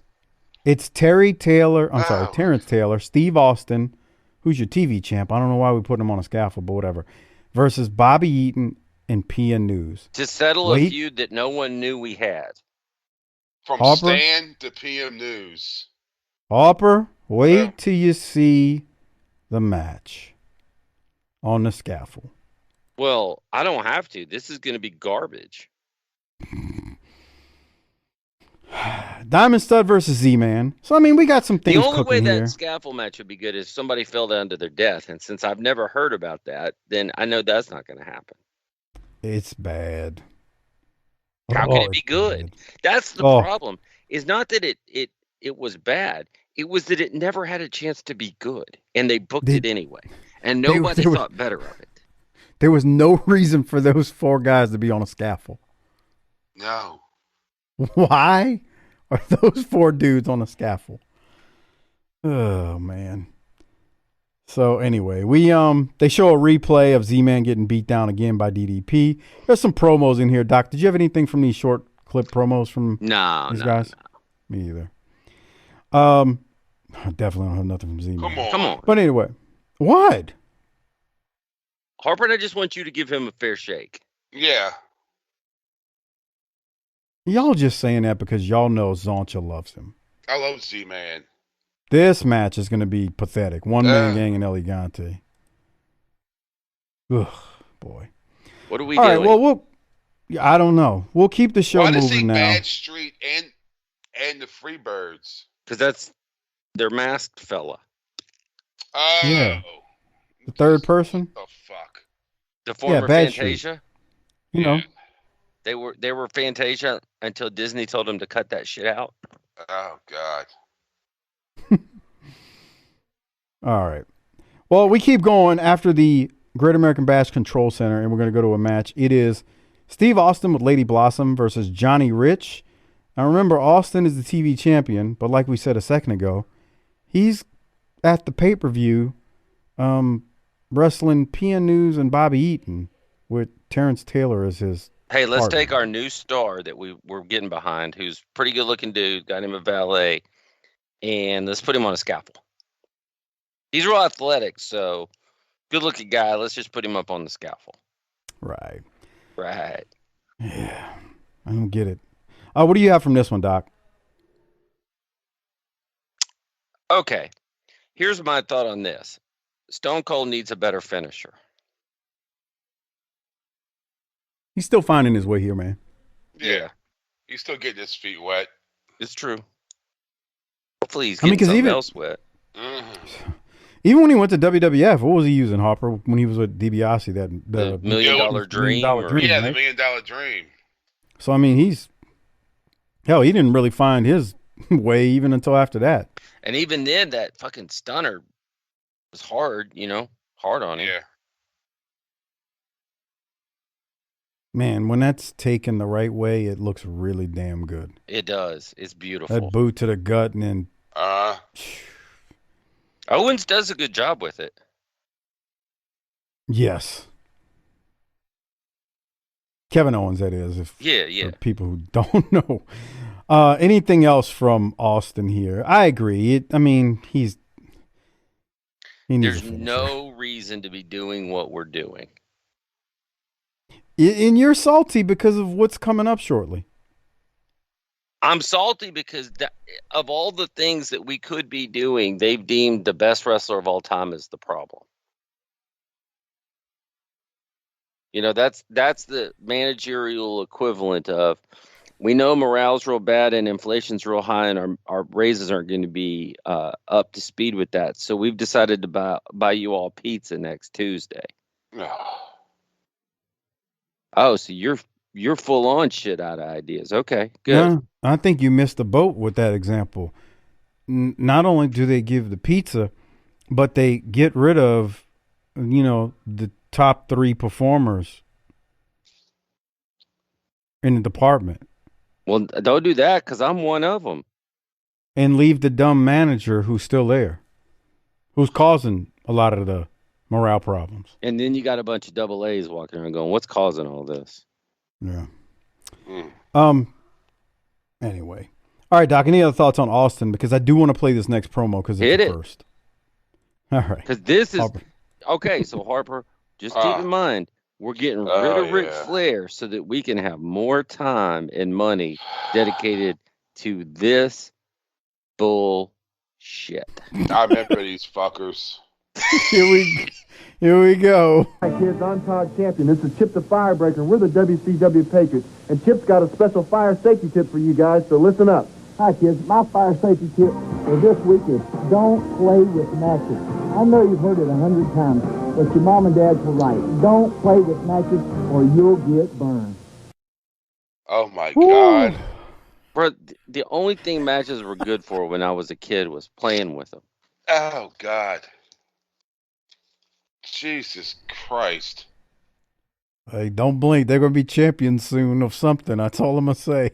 It's Terrence Taylor, Steve Austin, who's your TV champ. I don't know why we put him on a scaffold, but whatever. Versus Bobby Eaton and PM News. To settle a feud that no one knew we had. From Harper, Stan to PM News. Harper, wait till you see the match on the scaffold. Well, I don't have to. This is going to be garbage. Diamond Stud versus Z-Man. So, I mean, we got some things cooking here. The only way that scaffold match would be good is somebody fell down to their death. And since I've never heard about that, then I know that's not going to happen. It's bad. How can it be good? Bad. That's the problem. It's not that it was bad. It was that it never had a chance to be good. And they booked it anyway. And nobody thought better of it. There was no reason for those 4 guys to be on a scaffold. No. Why are those 4 dudes on a scaffold? Oh, man. So anyway, they show a replay of Z-Man getting beat down again by DDP. There's some promos in here. Doc, did you have anything from these short clip promos from these guys? No. Me either. I definitely don't have nothing from Z-Man. Come on. But anyway, what? Harper, I just want you to give him a fair shake. Yeah. Y'all just saying that because y'all know Zoncha loves him. I love Z-Man. This match is going to be pathetic. One-man gang and Elegante. Ugh, boy. What are we doing? All right, well, I don't know. We'll keep the show moving now. Bad Street and the Freebirds? Because that's their masked fella. Oh. Yeah. The third person? Oh, fuck. The former Fantasia? You know. They were Fantasia until Disney told them to cut that shit out. Oh, God. All right. Well, we keep going after the Great American Bash Control Center, and we're going to go to a match. It is Steve Austin with Lady Blossom versus Johnny Rich. Now, remember, Austin is the TV champion, but like we said a second ago, he's at the pay-per-view wrestling PN News and Bobby Eaton with Terrence Taylor as his. Hey, let's partner. take our new star that we're getting behind, who's pretty good looking dude, got him a valet, and let's put him on a scaffold. He's real athletic, so good looking guy. Let's just put him up on the scaffold. Right. Yeah, I don't get it. What do you have from this one, Doc? Okay, here's my thought on this. Stone Cold needs a better finisher. He's still finding his way here, man. Yeah. He's still getting his feet wet. It's true. Hopefully he's getting something else wet. Mm-hmm. Even when he went to WWF, what was he using, Harper, when he was with DiBiase? The $1 million dream? Yeah, right? the $1 Million Dream. So, I mean, he didn't really find his way even until after that. And even then, that fucking stunner was hard, hard on him. Yeah. Man, when that's taken the right way, it looks really damn good. It does. It's beautiful. That boot to the gut and then... Owens does a good job with it. Yes. Kevin Owens, that is. Yeah. For people who don't know. Anything else from Austin here? I agree. There's no reason to be doing what we're doing. And you're salty because of what's coming up shortly. I'm salty because of all the things that we could be doing, they've deemed the best wrestler of all time as the problem. That's the managerial equivalent of, we know morale's real bad and inflation's real high and our raises aren't going to be up to speed with that. So we've decided to buy you all pizza next Tuesday. Oh, so you're full on shit out of ideas. Okay, good. Yeah, I think you missed the boat with that example. Not only do they give the pizza, but they get rid of, the top 3 performers in the department. Well, don't do that because I'm one of them. And leave the dumb manager who's still there, who's causing a lot of the morale problems. And then you got a bunch of double A's walking around going, what's causing all this? Yeah. Anyway. All right, Doc, any other thoughts on Austin? Because I do want to play this next promo because it's the first. All right. Because this is... Harper. Okay, so Harper, just keep in mind, we're getting rid of Ric Flair so that we can have more time and money dedicated to this bullshit. I remember these fuckers. Here we go. Hi kids, I'm Todd Champion. This is Chip the Firebreaker. We're the WCW Patriots. And Chip's got a special fire safety tip for you guys, so listen up. Hi kids, my fire safety tip for this week is don't play with matches. I know you've heard it 100 times, but your mom and dad were right. Don't play with matches or you'll get burned. Oh my God. Bro, the only thing matches were good for when I was a kid was playing with them. Oh God. Jesus Christ. Hey, don't blink. They're going to be champions soon of something. That's all I'm going to say.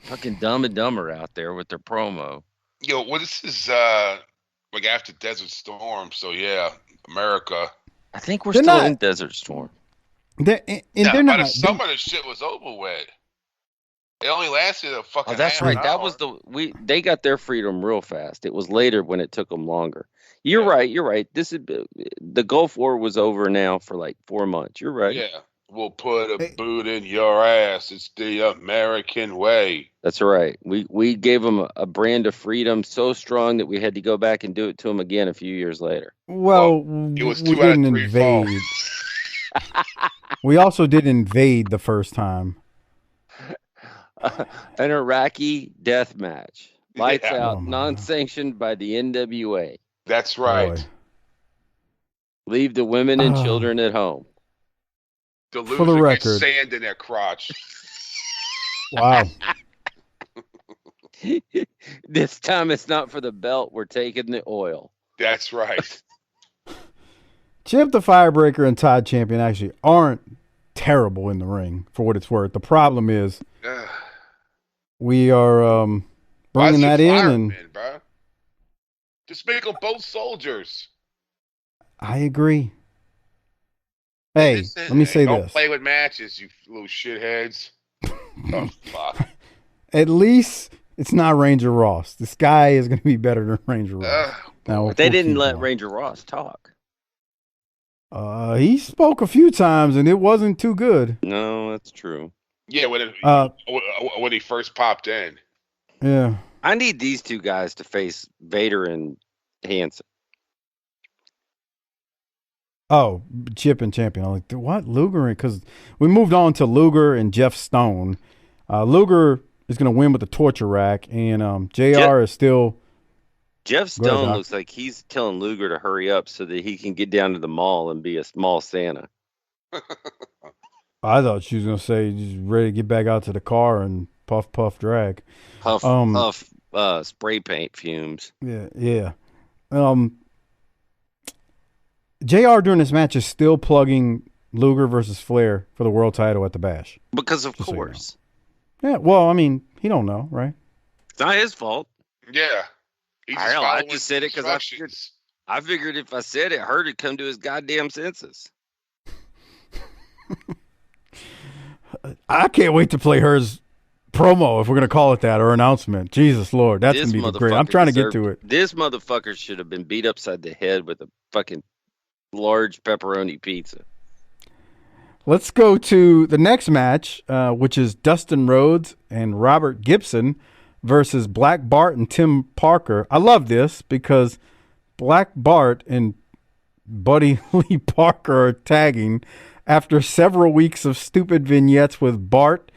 Fucking Dumb and Dumber out there with their promo. Well, this is like after Desert Storm, so yeah, America. I think we're still in Desert Storm. By the summer, the shit was over with. It only lasted a fucking. Oh, that's right. That was they got their freedom real fast. It was later when it took them longer. You're right. This is the Gulf War was over now for like 4 months. You're right. Yeah. We'll put a boot in your ass. It's the American way. That's right. We gave them a brand of freedom so strong that we had to go back and do it to them again a few years later. Well, it was we didn't invade. We also did invade the first time. An Iraqi death match. Lights out, non-sanctioned by the NWA. That's right. Boy. Leave the women and children at home. The loser For the record, sand in their crotch. Wow. This time it's not for the belt. We're taking the oil. That's right. Chip the Firebreaker and Todd Champion actually aren't terrible in the ring, for what it's worth. The problem is we are bringing that in. Bro? Just make them both soldiers. I agree. Hey, let me say don't this. play with matches, you little shitheads. Oh, fuck. At least it's not Ranger Ross. This guy is going to be better than Ranger Ross. But they didn't let Ranger Ross talk. He spoke a few times, and it wasn't too good. No, that's true. Yeah, when he first popped in. Yeah. I need these two guys to face Vader and Hanson. Oh, Chip and Champion. I'm like, what? Luger? Because we moved on to Luger and Jeff Stone. Luger is going to win with the torture rack, and JR is still. Jeff Stone looks like he's telling Luger to hurry up so that he can get down to the mall and be a small Santa. I thought she was going to say just ready to get back out to the car and puff, drag. Puff, spray paint fumes. Yeah. JR during this match is still plugging Luger versus Flair for the world title at the Bash. Because of course. So you know. Yeah, well, I mean, he don't know, right? It's not his fault. Yeah. I just said it because I figured if I said it, Hurt would come to his goddamn senses. I can't wait to play Hurt's promo, if we're going to call it that, or announcement. Jesus Lord, that's going to be great. I'm trying to get to it. This motherfucker should have been beat upside the head with a fucking large pepperoni pizza. Let's go to the next match, which is Dustin Rhodes and Robert Gibson versus Black Bart and Tim Parker. I love this because Black Bart and Buddy Lee Parker are tagging after several weeks of stupid vignettes with Bart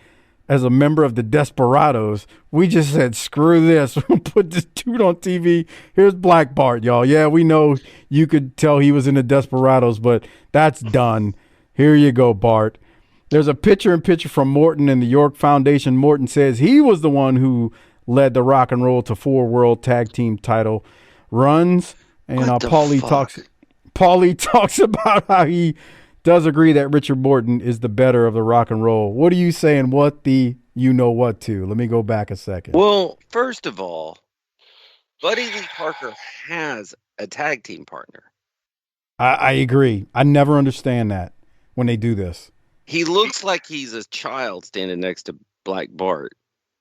as a member of the Desperados. We just said, screw this. We'll put this dude on TV. Here's Black Bart, y'all. Yeah, we know you could tell he was in the Desperados, but that's done. Here you go, Bart. There's a picture-in-picture from Morton and the York Foundation. Morton says he was the one who led the Rock and Roll to 4 world tag team title runs. And Paulie talks about how he does agree that Richard Morton is the better of the Rock and Roll. What are you saying? What the you know what to? Let me go back a second. Well, first of all, Buddy Lee Parker has a tag team partner. I agree. I never understand that when they do this. He looks like he's a child standing next to Black Bart.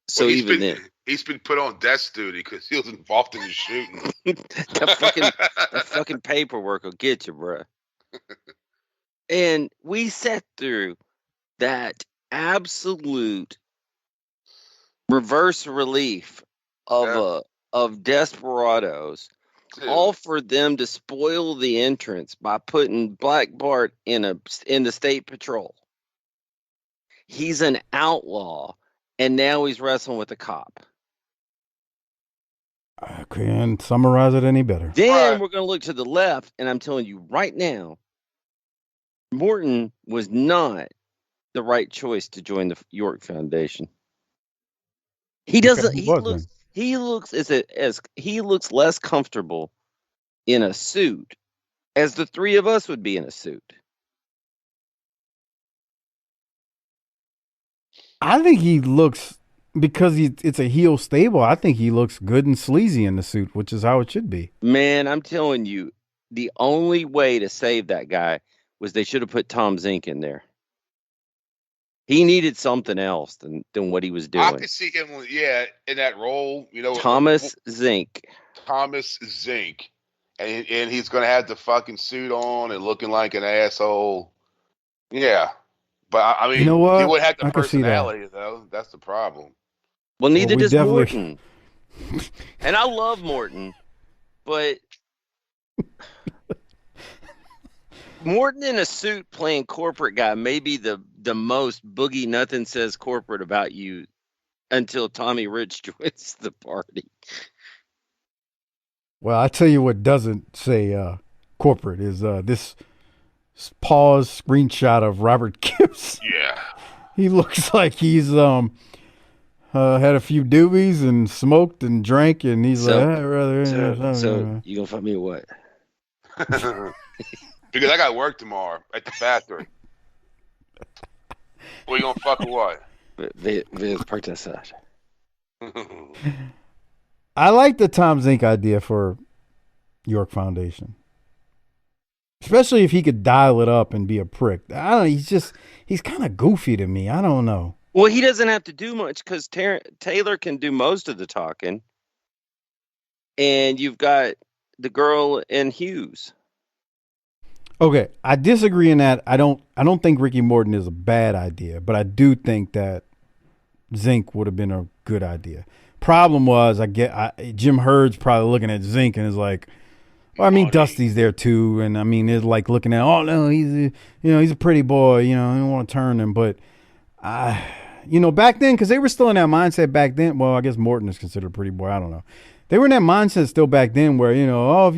So well, he's been put on desk duty because he was involved in the shooting. that fucking paperwork will get you, bro. And we sat through that absolute reverse relief of Desperados, all for them to spoil the entrance by putting Black Bart in the state patrol. He's an outlaw, and now he's wrestling with a cop. I can't summarize it any better. Then we're going to look to the left, and I'm telling you right now, Morton was not the right choice to join the York Foundation. He doesn't. He looks less comfortable in a suit as the three of us would be in a suit. I think he looks, because it's a heel stable, I think he looks good and sleazy in the suit, which is how it should be. Man, I'm telling you, the only way to save that guy was they should have put Tom Zink in there. He needed something else than what he was doing. I could see him, in that role. Thomas Zink. And he's going to have the fucking suit on and looking like an asshole. Yeah. But, I mean, you know what? He would have the personality, though. That's the problem. Well, neither does Morton. And I love Morton, but Morton in a suit playing corporate guy may be the most boogie nothing says corporate about you until Tommy Rich joins the party. Well, I tell you what doesn't say corporate is this pause screenshot of Robert Gibbs. Yeah. He looks like he's had a few doobies and smoked and drank, and he's so you gonna fuck me or what? Because I got work tomorrow at the factory. What, you gonna fuck or what? Park that side. I like the Tom Zink idea for York Foundation. Especially if he could dial it up and be a prick. I don't know. He's kind of goofy to me. I don't know. Well, he doesn't have to do much because Taylor can do most of the talking. And you've got the girl in Hughes. Okay, I disagree in that. I don't think Ricky Morton is a bad idea, but I do think that Zink would have been a good idea. Problem was, Jim Hurd's probably looking at Zink and is like, well, I mean, Dusty's there too, and I mean, it's like looking at, oh no, he's a pretty boy, I don't want to turn him, but back then, because they were still in that mindset back then. Well, I guess Morton is considered a pretty boy. I don't know. They were in that mindset still back then, where if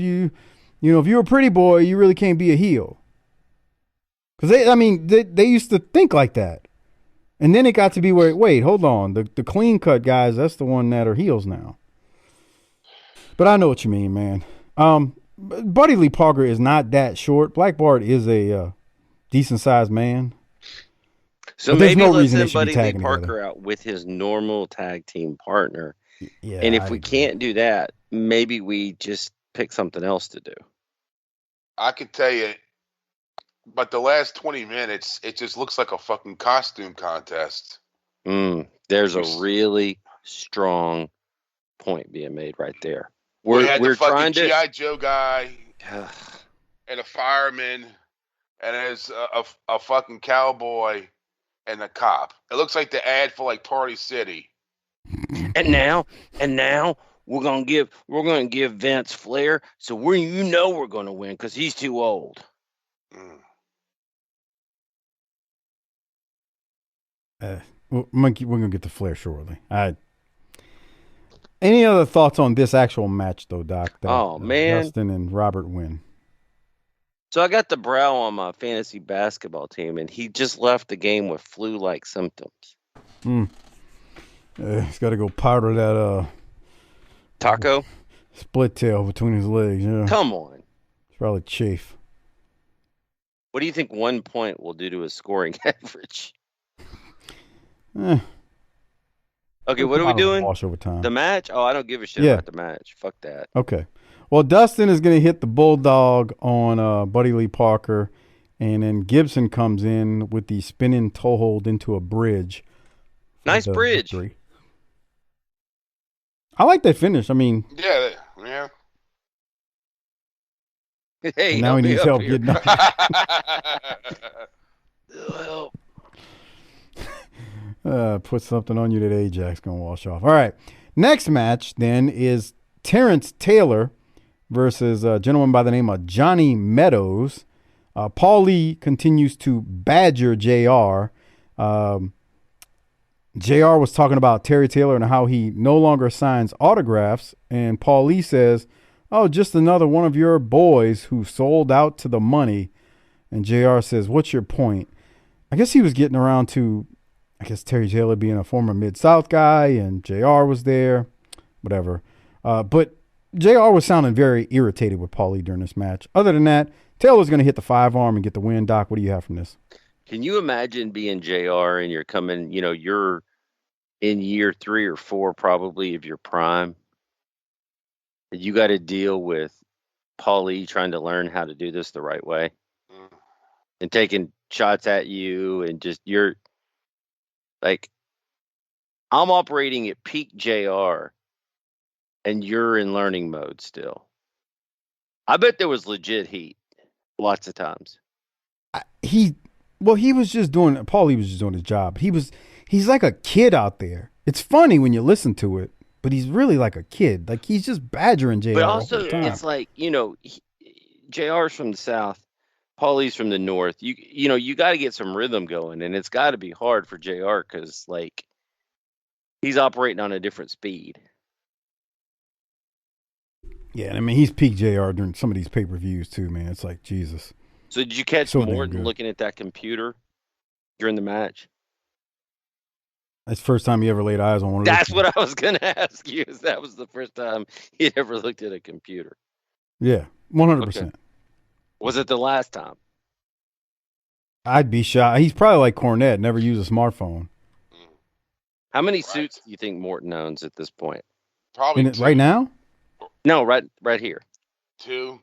you're a pretty boy, you really can't be a heel. Because they used to think like that. And then it got to be where, wait, hold on. The clean cut guys, that's the one that are heels now. But I know what you mean, man. Buddy Lee Parker is not that short. Black Bart is a decent sized man. So maybe let's send Buddy Lee Parker out with his normal tag team partner. Yeah, and if we can't do that, maybe we just pick something else to do. I can tell you, but the last 20 minutes, it just looks like a fucking costume contest. There's a really strong point being made right there. We're trying to G.I. Joe guy and a fireman, and there's a fucking cowboy and a cop. It looks like the ad for like Party City. And now we're gonna give Vince Flair, so we're gonna win because he's too old. We're gonna get to Flair shortly. Any other thoughts on this actual match, though, Doc? Man, Dustin and Robert win. So I got the Brow on my fantasy basketball team, and he just left the game with flu-like symptoms. He's got to go powder that taco split tail between his legs. Yeah. Come on, it's probably chafe. What do you think 1 point will do to his scoring average? Okay, what are we doing? Wash over time. The match? Oh, I don't give a shit about the match. Fuck that. Okay. Well, Dustin is going to hit the Bulldog on Buddy Lee Parker, and then Gibson comes in with the spinning toe hold into a bridge. Nice bridge. Victory. I like that finish. I mean, yeah. Hey, now he needs help getting up. Put something on you that Ajax gonna wash off. All right. Next match then is Terrence Taylor versus a gentleman by the name of Johnny Meadows. Paul Lee continues to badger JR. JR was talking about Terry Taylor and how he no longer signs autographs. And Paul Lee says, oh, just another one of your boys who sold out to the money. And JR says, what's your point? I guess he was getting around to, Terry Taylor being a former Mid-South guy and JR was there, whatever. But JR was sounding very irritated with Paul Lee during this match. Other than that, Taylor's going to hit the 5-arm and get the win. Doc, what do you have from this? Can you imagine being JR and you're coming, you're in year 3 or 4 probably of your prime. You got to deal with Paul Lee trying to learn how to do this the right way and taking shots at you and just you're like, I'm operating at peak JR and you're in learning mode still. I bet there was legit heat lots of times. Paul Lee was just doing his job. He's like a kid out there. It's funny when you listen to it, but he's really like a kid. Like he's just badgering JR. But also, it's like, JR's from the South, Paul Lee's from the North. You got to get some rhythm going, and it's got to be hard for JR because, like, he's operating on a different speed. Yeah, I mean, he's peak JR during some of these pay-per-views too, man. It's like, Jesus. So did you catch Morton looking at that computer during the match? That's the first time he ever laid eyes on one of those. That's what I was going to ask you. Is that was the first time he'd ever looked at a computer? Yeah, 100%. Okay. Was it the last time? I'd be shocked. He's probably like Cornette, never used a smartphone. How many suits do you think Morton owns at this point? Probably right now? No, right here. 2.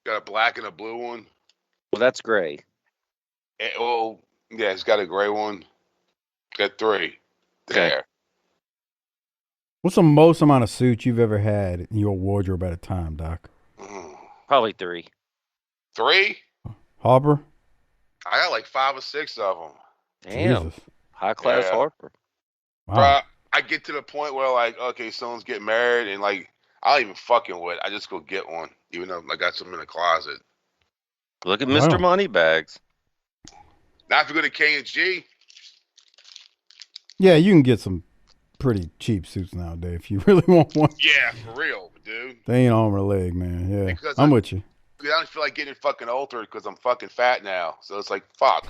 Got a black and a blue one. Well, that's gray. Yeah, it's got a gray one. Got 3. There. Okay. What's the most amount of suits you've ever had in your wardrobe at a time, Doc? Probably 3. 3? Harper? I got like 5 or 6 of them. Damn. Jesus. High class Harper. Wow. Bro, I get to the point where, like, okay, someone's getting married, and, like, I don't even fucking with it. I just go get one, even though I got some in the closet. Look at Mr. Moneybags. Now if you go to K&G. Yeah, you can get some pretty cheap suits nowadays if you really want one. Yeah, for real, dude. They ain't arm or leg, man. Yeah, Because I'm with you. I don't feel like getting fucking altered because I'm fucking fat now. So it's like, fuck.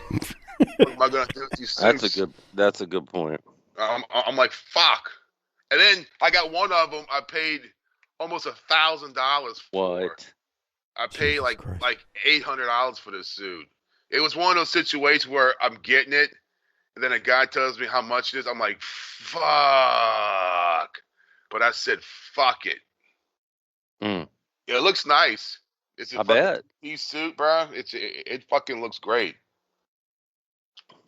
What am I gonna do with these suits? That's a good point. I'm like, fuck. And then I got one of them. I paid almost $1,000 for. What? I paid Jesus like Christ. $800 for this suit. It was one of those situations where I'm getting it, and then a guy tells me how much it is. I'm like, fuck. But I said, fuck it. Mm. Yeah, it looks nice. It's a I bet. suit, bro. It fucking looks great.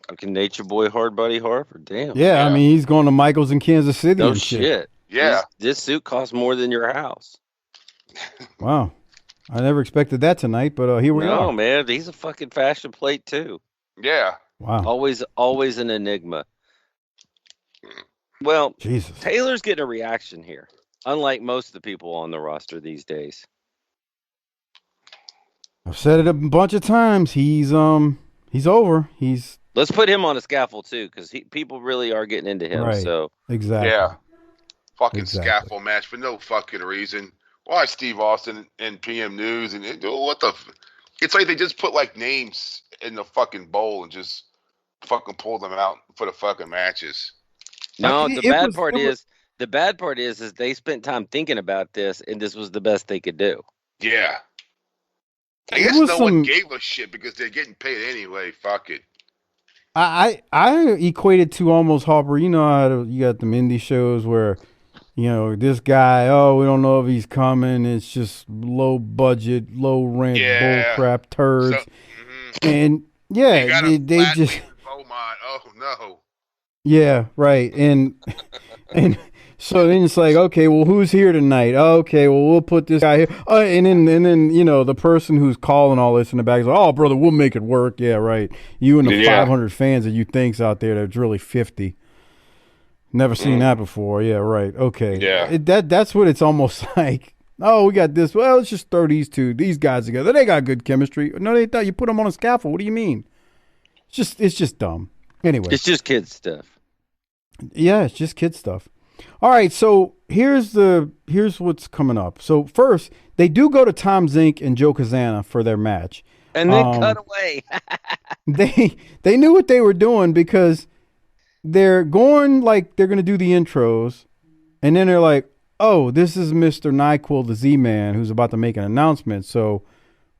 Fucking nature boy, hard buddy Harper. Damn. Yeah, I mean, he's going to Michael's in Kansas City No and shit. Yeah. This suit costs more than your house. Wow. I never expected that tonight, but here we are. No, man. He's a fucking fashion plate, too. Yeah. Wow. Always an enigma. Well, Jesus. Taylor's getting a reaction here, unlike most of the people on the roster these days. I've said it a bunch of times. He's over. Let's put him on a scaffold, too, because people really are getting into him. Right. So Exactly. Yeah. Fucking Exactly. scaffold match for no fucking reason. Why Steve Austin and PM News and what the? It's like they just put like names in the fucking bowl and just fucking pull them out for the fucking matches. no, the bad part is they spent time thinking about this, and this was the best they could do. Yeah. I guess no one gave a shit because they're getting paid anyway. Fuck it. I equate it to almost Harper. You know how you got them indie shows where, you know, this guy, we don't know if he's coming. It's just low budget, low rent, bull crap turds. So, and yeah, they just. Oh no. Yeah, right. And so then it's like, okay, well, who's here tonight? Okay, well, we'll put this guy here. And then you know, the person who's calling all this in the back is like, oh, brother, we'll make it work. Yeah, right. You and the 500 fans that you think's out there that's really 50. Never seen that before. Yeah, right. Okay. Yeah. That's what it's almost like. Oh, we got this. Well, let's just throw these guys together. They got good chemistry. No, they thought you put them on a scaffold. What do you mean? It's just dumb. Anyway. It's just kid stuff. Yeah, it's just kid stuff. All right, so here's what's coming up. So first, they do go to Tom Zink and Joe Kazana for their match. And then cut away. They knew what they were doing because they're going like they're going to do the intros, and then they're like, oh, this is Mr. NyQuil, the Z-Man, who's about to make an announcement, so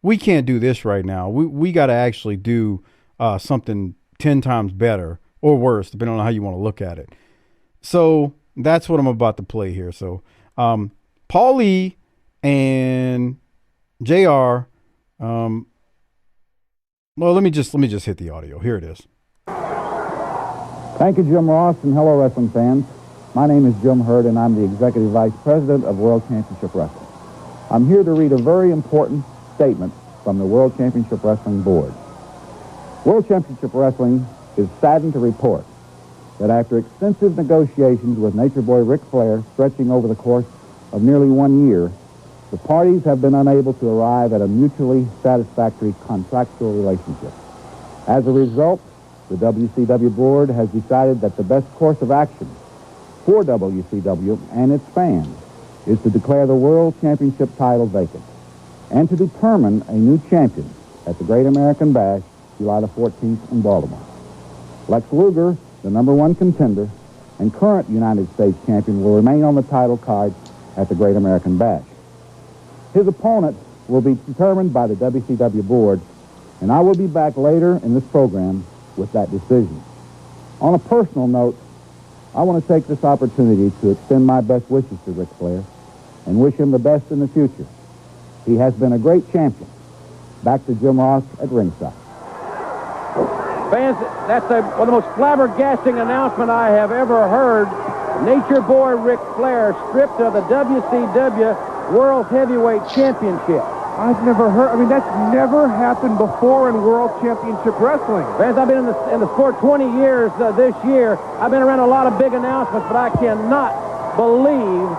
we can't do this right now. We got to actually do something 10 times better or worse, depending on how you want to look at it. So that's what I'm about to play here. So Paulie and JR, well, let me just hit the audio. Here it is. Thank you, Jim Ross, and hello, wrestling fans. My name is Jim Hurd, and I'm the Executive Vice President of World Championship Wrestling. I'm here to read a very important statement from the World Championship Wrestling Board. World Championship Wrestling is saddened to report that after extensive negotiations with Nature Boy Ric Flair stretching over the course of nearly 1 year, the parties have been unable to arrive at a mutually satisfactory contractual relationship. As a result, the WCW Board has decided that the best course of action for WCW and its fans is to declare the World Championship title vacant and to determine a new champion at the Great American Bash, July the 14th in Baltimore. Lex Luger, the #1 contender and current United States champion, will remain on the title card at the Great American Bash. His opponent will be determined by the WCW Board, and I will be back later in this program with that decision. On a personal note, I want to take this opportunity to extend my best wishes to Ric Flair and wish him the best in the future. He has been a great champion, Back to Jim Ross at ringside. Fans, that's one of the most flabbergasting announcement I have ever heard. Nature Boy Ric Flair stripped of the WCW World Heavyweight Championship. I've never heard. I mean, that's never happened before in World Championship Wrestling. Fans, I've been in the sport 20 years this year. I've been around a lot of big announcements, but I cannot believe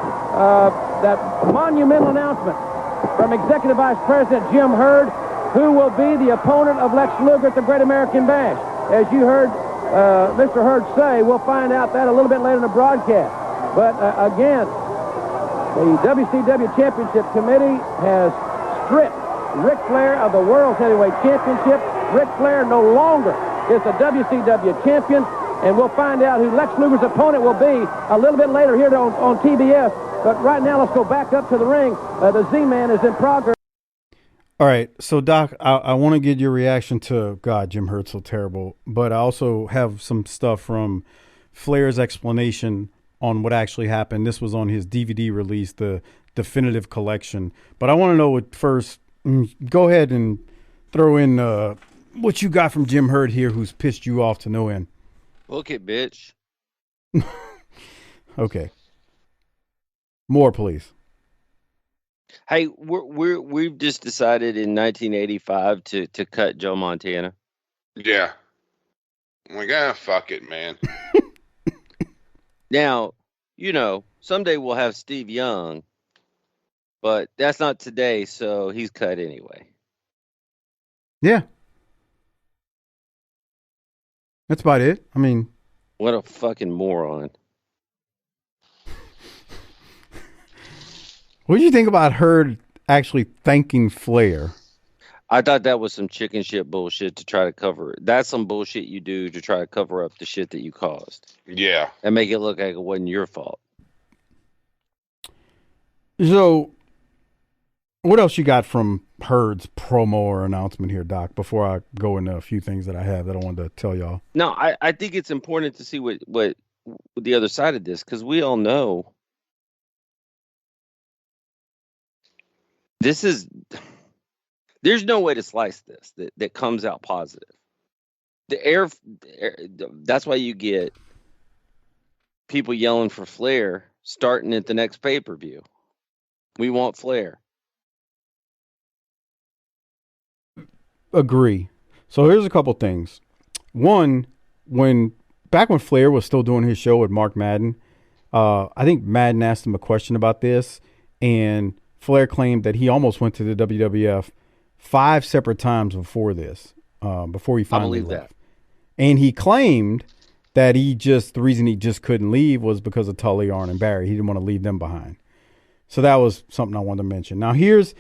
that monumental announcement from Executive Vice President Jim Herd, who will be the opponent of Lex Luger at the Great American Bash. As you heard Mr. Herd say, we'll find out that a little bit later in the broadcast. But again, the WCW Championship Committee has stripped Ric Flair of the World Heavyweight Championship. Ric Flair no longer is the WCW champion, and we'll find out who Lex Luger's opponent will be a little bit later here on TBS. But right now, let's go back up to the ring. The Z-Man is in progress. All right, so Doc, I want to get your reaction to, God, Jim Herd's so terrible, but I also have some stuff from Flair's explanation on what actually happened. This was on his DVD release, the Definitive Collection. But I want to know what first, go ahead and throw in what you got from Jim Herd here, who's pissed you off to no end. Book it, bitch. Okay. More, please. Hey, we've just decided in 1985 to cut Joe Montana. Yeah. I'm like, fuck it, man. Now, someday we'll have Steve Young, but that's not today, so he's cut anyway. Yeah. That's about it. I mean, what a fucking moron. What did you think about Herd actually thanking Flair? I thought that was some chicken shit bullshit to try to cover it. That's some bullshit you do to try to cover up the shit that you caused. Yeah. And make it look like it wasn't your fault. So, what else you got from Herd's promo or announcement here, Doc, before I go into a few things that I have that I wanted to tell y'all? No, I think it's important to see what the other side of this, because we all know there's no way to slice this that comes out positive. That's why you get people yelling for Flair starting at the next pay-per-view. We want Flair. Agree. So here's a couple things. One, back when Flair was still doing his show with Mark Madden, I think Madden asked him a question about this, and Flair claimed that he almost went to the WWF 5 separate times before this, before he finally left. And he claimed that the reason he just couldn't leave was because of Tully, Arn, and Barry. He didn't want to leave them behind. So that was something I wanted to mention. Now this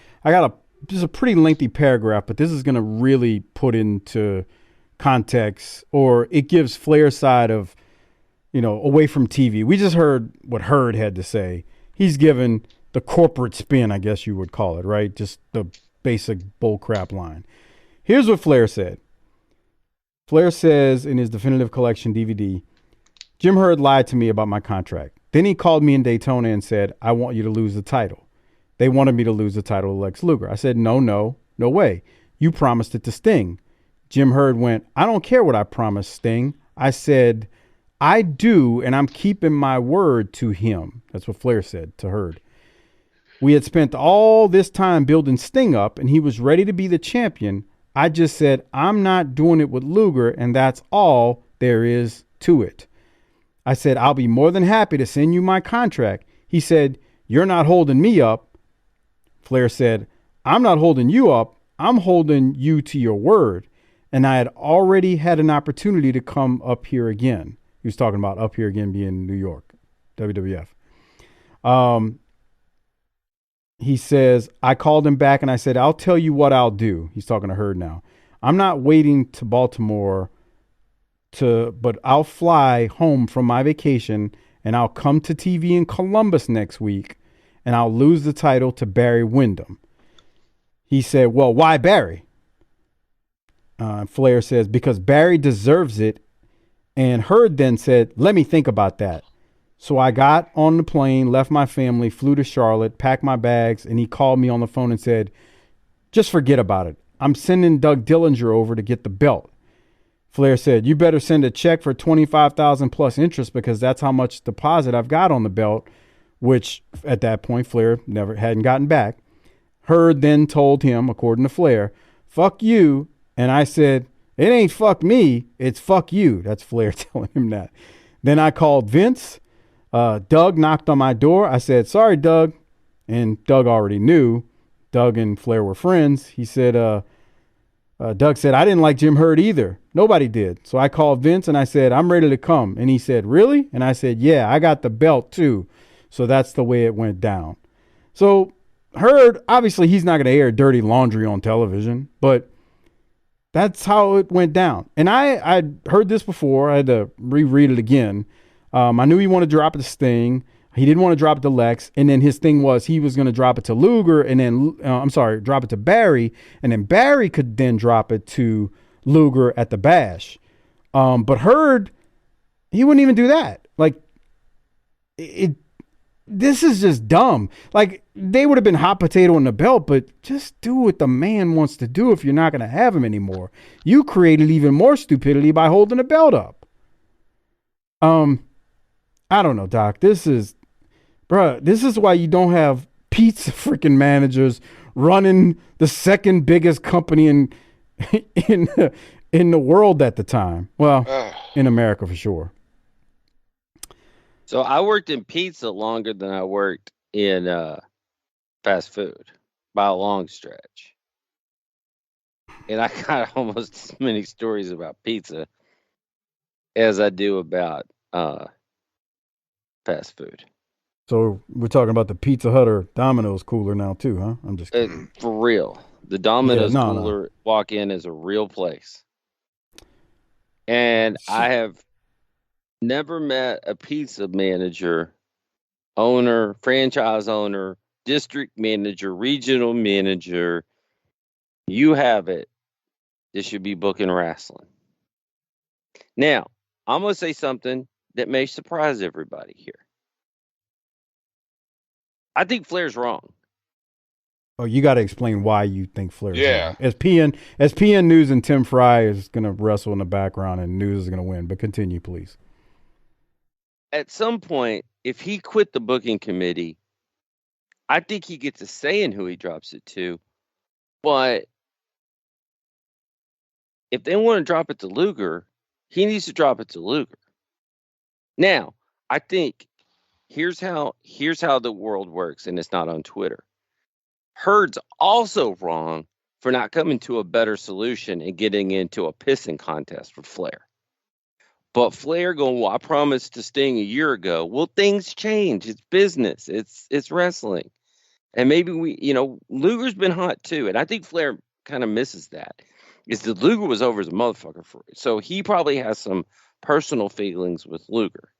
is a pretty lengthy paragraph, but this is going to really put into context, or it gives Flair's side of, away from TV. We just heard what Herd had to say. He's given the corporate spin, I guess you would call it, right? Just the basic bullcrap line. Here's what Flair said. Flair says in his Definitive Collection DVD, Jim Herd lied to me about my contract. Then he called me in Daytona and said, I want you to lose the title. They wanted me to lose the title to Lex Luger. I said, no way. You promised it to Sting. Jim Herd went, I don't care what I promised Sting. I said, I do, and I'm keeping my word to him. That's what Flair said to Herd. We had spent all this time building Sting up, and he was ready to be the champion. I just said, I'm not doing it with Luger, and that's all there is to it. I said, I'll be more than happy to send you my contract. He said, you're not holding me up. Flair said, I'm not holding you up. I'm holding you to your word. And I had already had an opportunity to come up here again. He was talking about up here again being New York, WWF. He says, I called him back and I said, I'll tell you what I'll do. He's talking to Herd now. I'm not waiting to Baltimore but I'll fly home from my vacation and I'll come to TV in Columbus next week and I'll lose the title to Barry Windham. He said, well, why Barry? Flair says, because Barry deserves it. And Herd then said, let me think about that. So I got on the plane, left my family, flew to Charlotte, packed my bags, and he called me on the phone and said, just forget about it. I'm sending Doug Dillinger over to get the belt. Flair said, you better send a check for $25,000 plus interest because that's how much deposit I've got on the belt, which at that point Flair hadn't gotten back. Hurd then told him, according to Flair, fuck you. And I said, it ain't fuck me, it's fuck you. That's Flair telling him that. Then I called Vince. Doug knocked on my door. I said, sorry, Doug. And Doug already knew. Doug and Flair were friends. He said, Doug said, I didn't like Jim Hurd either. Nobody did. So I called Vince and I said, I'm ready to come. And he said, really? And I said, yeah, I got the belt too. So that's the way it went down. So Hurd, obviously he's not going to air dirty laundry on television, but that's how it went down. And I'd heard this before. I had to reread it again. I knew he wanted to drop it to Sting. He didn't want to drop it to Lex. And then his thing was he was going to drop it to Luger and then, drop it to Barry. And then Barry could then drop it to Luger at the Bash. But Hurd, he wouldn't even do that. Like, this is just dumb. Like, they would have been hot potato in the belt, but just do what the man wants to do if you're not going to have him anymore. You created even more stupidity by holding the belt up. I don't know, Doc. This is why you don't have pizza freaking managers running the second biggest company in the world at the time. Well, in America for sure. So I worked in pizza longer than I worked in fast food by a long stretch. And I got almost as many stories about pizza as I do about fast food. So we're talking about the Pizza Hut or Domino's cooler now too, huh? I'm just kidding. For real. The Domino's cooler walk in is a real place. And I have never met a pizza manager, owner, franchise owner, district manager, regional manager. You have it. This should be booking wrestling. Now, I'm going to say something that may surprise everybody here. I think Flair's wrong. Oh, you got to explain why you think Flair's wrong. As PN News and Tim Fry is going to wrestle in the background and News is going to win. But continue, please. At some point, if he quit the booking committee, I think he gets a say in who he drops it to. But if they want to drop it to Luger, he needs to drop it to Luger. Now, I think here's how the world works, and it's not on Twitter. Hurd's also wrong for not coming to a better solution and getting into a pissing contest with Flair. But Flair going, well, I promised to Sting a year ago. Well, things change. It's business. It's wrestling. And maybe Luger's been hot too. And I think Flair kind of misses that. Is that Luger was over as a motherfucker for it. So he probably has some personal feelings with Luger.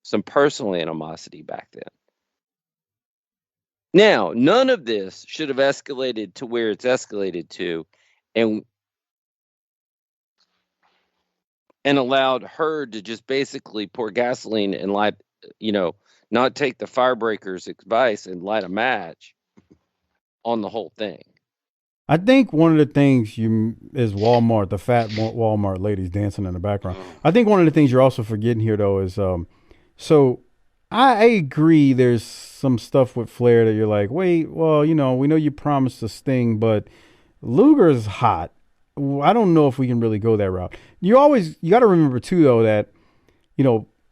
Some personal animosity back then. Now, none of this should have escalated to where it's escalated to and allowed her to just basically pour gasoline and light, not take the firebreaker's advice and light a match on the whole thing. I think one of the things is Walmart, the fat Walmart ladies dancing in the background. I think one of the things you're also forgetting here, though, is so I agree there's some stuff with Flair that you're like, wait, well, we know you promised a Sting, but Luger's hot. I don't know if we can really go that route. You got to remember, too, though, that,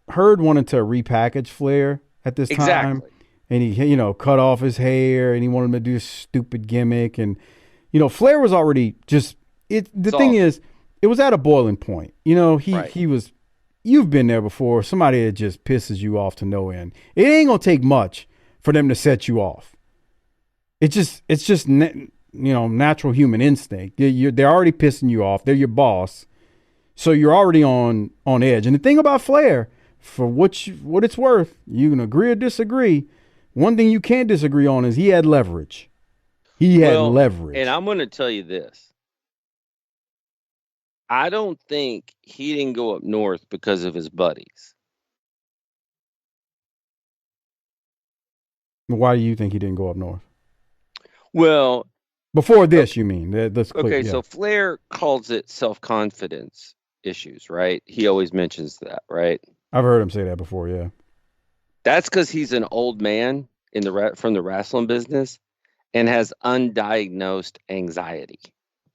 Hurd wanted to repackage Flair at this time. And he, cut off his hair and he wanted him to do a stupid gimmick. And, Flair was already just thing is, it was at a boiling point. He was. You've been there before. Somebody that just pisses you off to no end. It ain't gonna take much for them to set you off. It's just natural human instinct. They're already pissing you off. They're your boss, so you're already on edge. And the thing about Flair, for what it's worth, you can agree or disagree. One thing you can't disagree on is he had leverage. He had leverage. And I'm going to tell you this. I don't think he didn't go up north because of his buddies. Why do you think he didn't go up north? Well, Before this, you mean? That's clear, Okay, yeah. so Flair calls it self-confidence issues, right? He always mentions that, right? I've heard him say that before, yeah. That's because he's an old man from the wrestling business and has undiagnosed anxiety.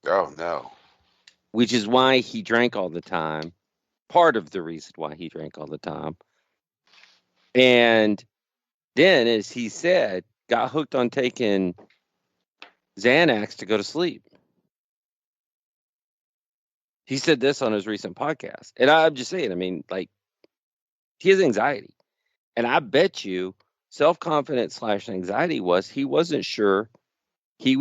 Oh no. Which is why he drank all the time. Part of the reason why he drank all the time. And then, as he said, got hooked on taking Xanax to go to sleep. He said this on his recent podcast. And I'm just saying, I mean, like, he has anxiety. And I bet you self-confidence / anxiety he wasn't sure he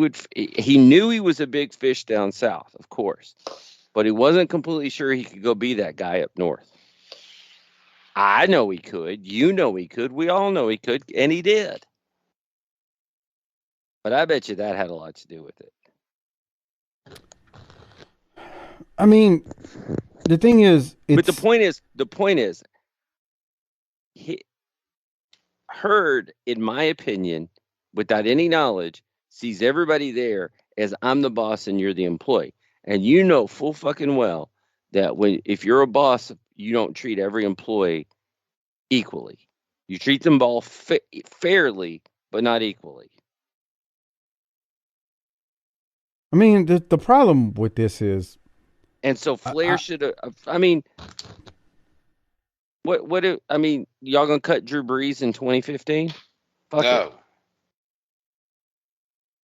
knew he was a big fish down south, of course, but he wasn't completely sure he could go be that guy up north. I know he could. You know he could. We all know he could. And he did. But I bet you that had a lot to do with it. I mean, the thing is, but the point is, Hurd, in my opinion, without any knowledge, sees everybody there as I'm the boss and you're the employee. And you know full fucking well that if you're a boss, you don't treat every employee equally. You treat them all fairly, but not equally. I mean, the problem with this is, and so Flair should have. I mean, I mean, y'all gonna cut Drew Brees in 2015? Fuck no.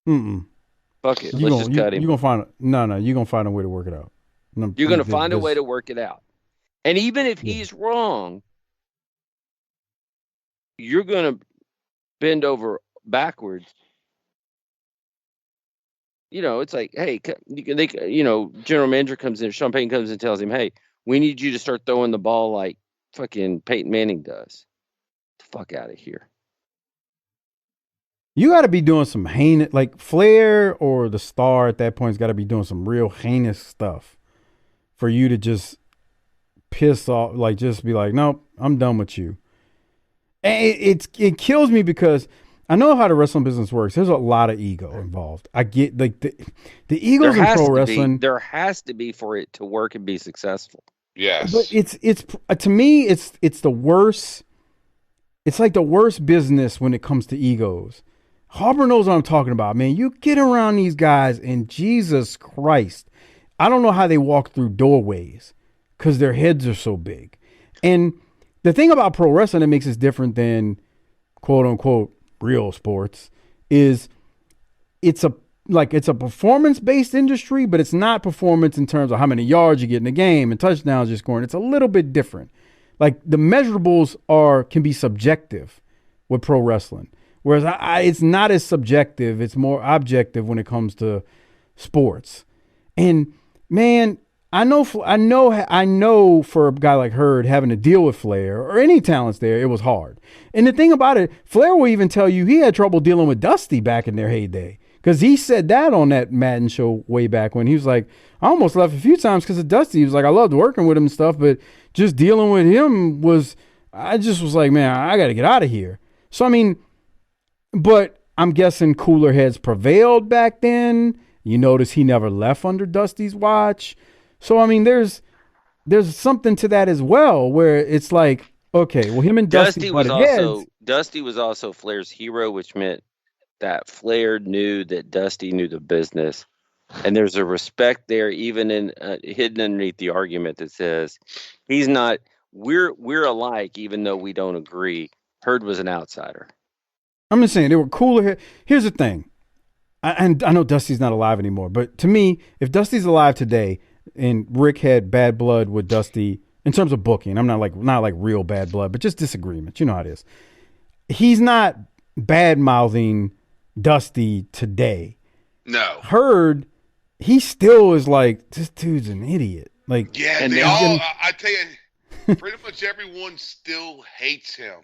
Mm-mm. Fuck it. Let's just cut him. You're gonna find you're gonna find a way to work it out. You're gonna find a way to work it out. And even if he's wrong, you're gonna bend over backwards. You know, it's like, hey, general manager comes in, Sean Payton comes in and tells him, hey, we need you to start throwing the ball like fucking Peyton Manning does. Get the fuck out of here. You got to be doing some heinous, like Flair or the Star at that point has got to be doing some real heinous stuff for you to just piss off, like just be like, nope, I'm done with you. And it kills me because I know how the wrestling business works. There's a lot of ego involved. I get like the egos in pro wrestling. There has to be for it to work and be successful. Yes, but it's to me it's the worst. It's like the worst business when it comes to egos. Harper knows what I'm talking about, man. You get around these guys and Jesus Christ, I don't know how they walk through doorways because their heads are so big. And the thing about pro wrestling that makes it different than quote unquote real sports is it's a performance-based industry, but it's not performance in terms of how many yards you get in the game and touchdowns you're scoring. It's a little bit different. Like the measurables can be subjective with pro wrestling. Whereas it's not as subjective. It's more objective when it comes to sports. And man, I know for a guy like Hurd having to deal with Flair or any talents there, it was hard. And the thing about it, Flair will even tell you he had trouble dealing with Dusty back in their heyday. Because he said that on that Madden show way back when he was like, I almost left a few times because of Dusty. He was like, I loved working with him and stuff, but just dealing with him I just was like, man, I got to get out of here. So, I mean, but I'm guessing cooler heads prevailed back then. You notice he never left under Dusty's watch. So, I mean, there's something to that as well, where it's like, okay, well, him and Dusty was also Flair's hero, which meant that Flair knew that Dusty knew the business, and there's a respect there, even in hidden underneath the argument that says he's not. We're alike, even though we don't agree. Hurd was an outsider. I'm just saying they were cooler. Here's the thing, and I know Dusty's not alive anymore, but to me, if Dusty's alive today and Rick had bad blood with Dusty in terms of booking, I'm not like real bad blood, but just disagreements. You know how it is. He's not bad mouthing Dusty today. No. Hurd, he still is like, this dude's an idiot. Like, yeah, and I tell you, pretty much everyone still hates him.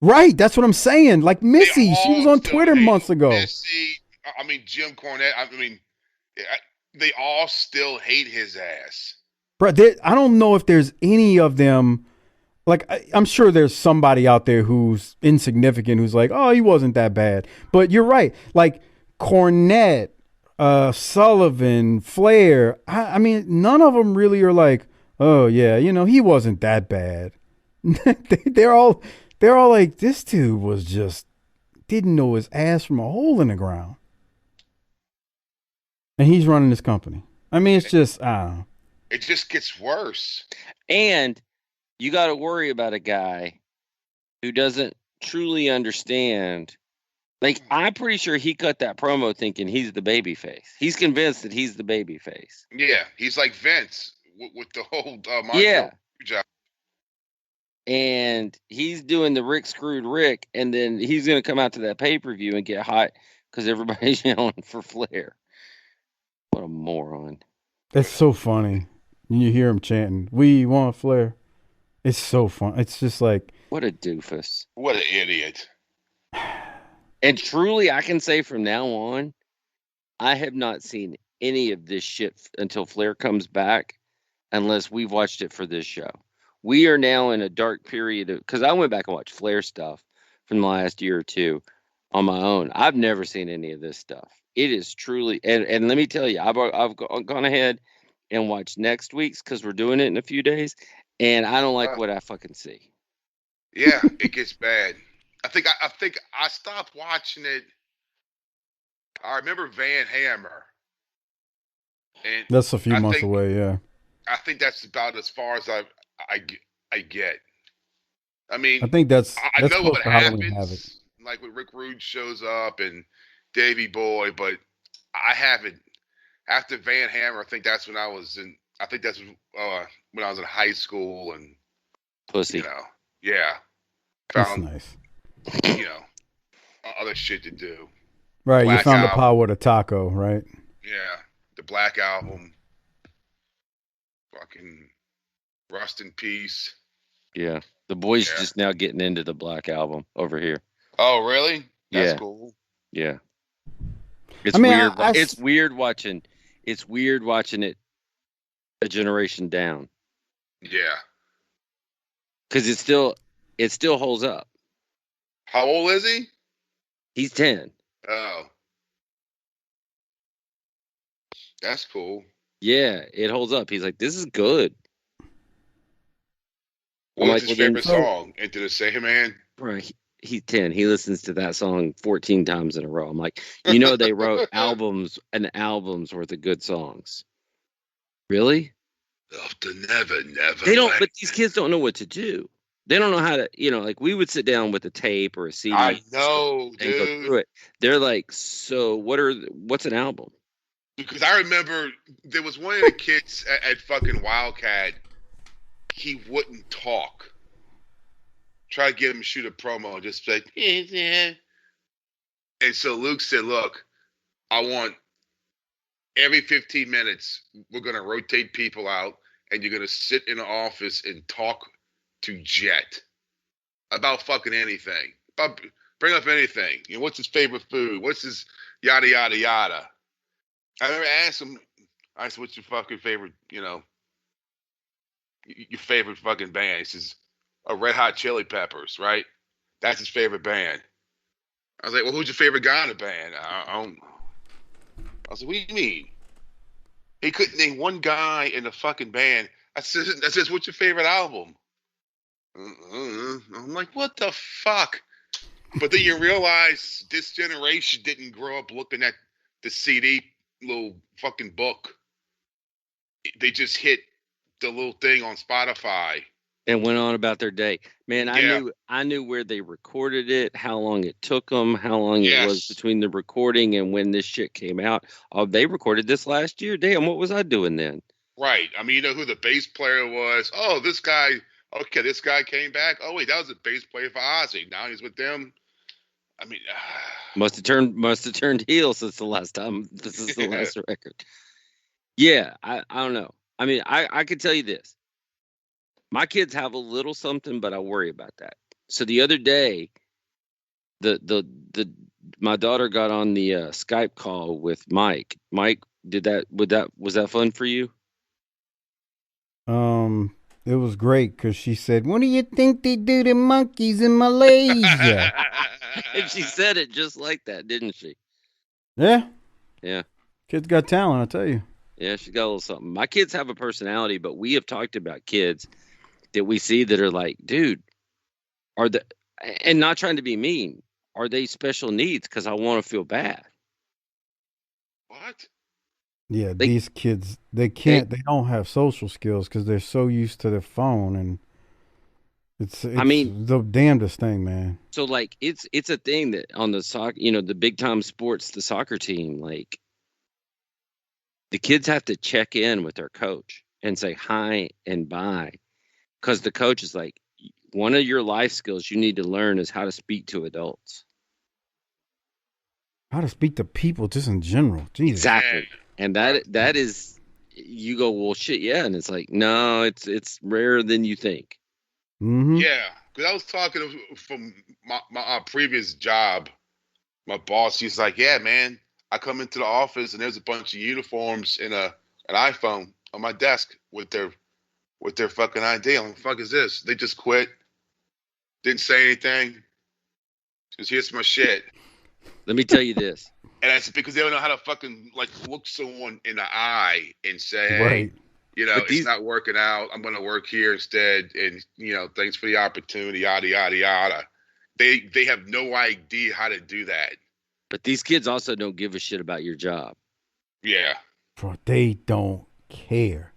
Right, that's what I'm saying. Like Missy, she was on Twitter months ago. Missy, I mean Jim Cornette. I mean, they all still hate his ass. Bro, I don't know if there's any of them. Like, I'm sure there's somebody out there who's insignificant who's like, oh, he wasn't that bad. But you're right. Like Cornette, Sullivan, Flair. I mean, none of them really are like, oh yeah, he wasn't that bad. they're all like, this dude was just didn't know his ass from a hole in the ground, and he's running this company. I mean, it's just it just gets worse. And you got to worry about a guy who doesn't truly understand. Like, I'm pretty sure he cut that promo thinking he's the baby face. He's convinced that he's the baby face. Yeah, he's like Vince with the whole yeah. job. And he's doing the Rick screwed Rick, and then he's going to come out to that pay-per-view and get hot because everybody's yelling for Flair. What a moron. That's so funny. You hear him chanting, "We want Flair." It's so fun. It's just like, what a doofus. What an idiot. And truly, I can say from now on, I have not seen any of this shit until Flair comes back, unless we've watched it for this show. We are now in a dark period because I went back and watched Flair stuff from the last year or two on my own. I've never seen any of this stuff. It is truly, and let me tell you, I've gone ahead and watched next week's because we're doing it in a few days, and I don't like what I fucking see. Yeah, it gets bad. I think I stopped watching it. I remember Van Hammer. And that's a few months away, yeah. I think that's about as far as I get. I mean, I think that's know what happens. Like when Rick Rude shows up and Davey Boy, but I haven't. After Van Hammer, I think that's when I was in. I think that's when I was in high school and pussy. Yeah. That's nice. Other shit to do. Right, Black you found album. The power of the taco, right? Yeah, the Black Album. Fucking Rust in Peace. Yeah, the boys just now getting into the Black Album over here. Oh, really? That's cool. Yeah. It's weird. It's weird watching. It's weird watching it a generation down. Yeah. Because it still holds up. How old is he? He's 10. Oh. That's cool. Yeah, it holds up. He's like, this is good. What's his favorite song? Into the Sandman? Right. He's 10. He listens to that song 14 times in a row. I'm like, they wrote albums and albums worth of good songs. Really? Never. They don't, but these kids don't know what to do. They don't know how to, like we would sit down with a tape or a CD. I know, and go through it. They're like, so what's an album? Because I remember there was one of the kids at fucking Wildcat. He wouldn't talk. Try to get him to shoot a promo, just like, yeah. And so Luke said, look, I want every 15 minutes, we're going to rotate people out, and you're going to sit in the office and talk to Jet about fucking anything. Bring up anything. What's his favorite food? What's his yada, yada, yada? I remember asking him, I said, what's your fucking favorite, your favorite fucking band? He says, Red Hot Chili Peppers, right? That's his favorite band. I was like, well, who's your favorite guy in the band? I was like, what do you mean? He couldn't name one guy in the fucking band. I says, what's your favorite album? I'm like, what the fuck? But then you realize this generation didn't grow up looking at the CD little fucking book. They just hit the little thing on Spotify and went on about their day. Man, I knew where they recorded it, how long it took them, how long it was between the recording and when this shit came out. Oh, they recorded this last year. Damn, what was I doing then? Right. I mean, you know who the bass player was? Oh, this guy. Okay, this guy came back. Oh wait, that was a bass player for Ozzy. Now he's with them. I mean, must have turned heel since the last time. This is the last record. Yeah, I don't know. I mean, I could tell you this. My kids have a little something, but I worry about that. So the other day, my daughter got on the Skype call with Mike. Mike, was that fun for you? It was great because she said, "What do you think they do to monkeys in Malaysia?" And she said it just like that, didn't she? Yeah. Yeah. Kid's got talent, I tell you. Yeah, she's got a little something. My kids have a personality, but we have talked about kids that we see that are like, dude, are the and not trying to be mean, are they special needs? Because I want to feel bad. What? Yeah, these kids, they don't have social skills because they're so used to their phone, and it's I mean, the damnedest thing, man. so like it's a thing that on the soccer, the big time sports, the soccer team, like the kids have to check in with their coach and say hi and bye, because the coach is like, one of your life skills you need to learn is how to speak to adults. How to speak to people just in general. Jesus. Exactly. And that is, you go, well, shit, yeah. And it's like, no, it's rarer than you think. Mm-hmm. Yeah, because I was talking from my previous job. My boss, he's like, yeah, man, I come into the office and there's a bunch of uniforms and an iPhone on my desk with their fucking ID. I'm like, fuck is this? They just quit. Didn't say anything. Just here's my shit. Let me tell you this. And that's because they don't know how to fucking like look someone in the eye and say, hey, Right. It's not working out. I'm going to work here instead. And, thanks for the opportunity, yada, yada, yada. They have no idea how to do that. But these kids also don't give a shit about your job. Yeah. Bro, they don't care.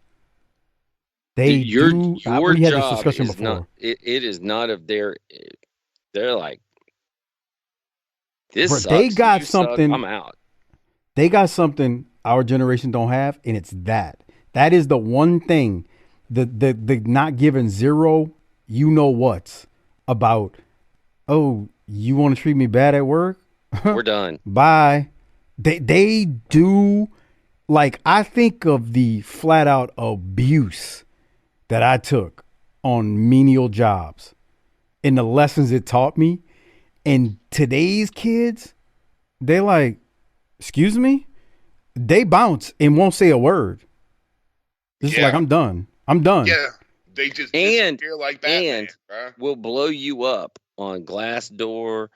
They Your do. we had this job discussion is before. It is not of their. They're like, this Bro, sucks. they got You something. Suck, I'm out. They got something our generation don't have, and it's that. That is the one thing. The not giving zero, what's about. Oh, you want to treat me bad at work? We're done. Bye. They do. Like, I think of the flat out abuse that I took on menial jobs and the lessons it taught me. And today's kids, they like, excuse me? They bounce and won't say a word. It's like, I'm done. I'm done. Yeah. They just disappear like Batman. And will blow you up on Glassdoor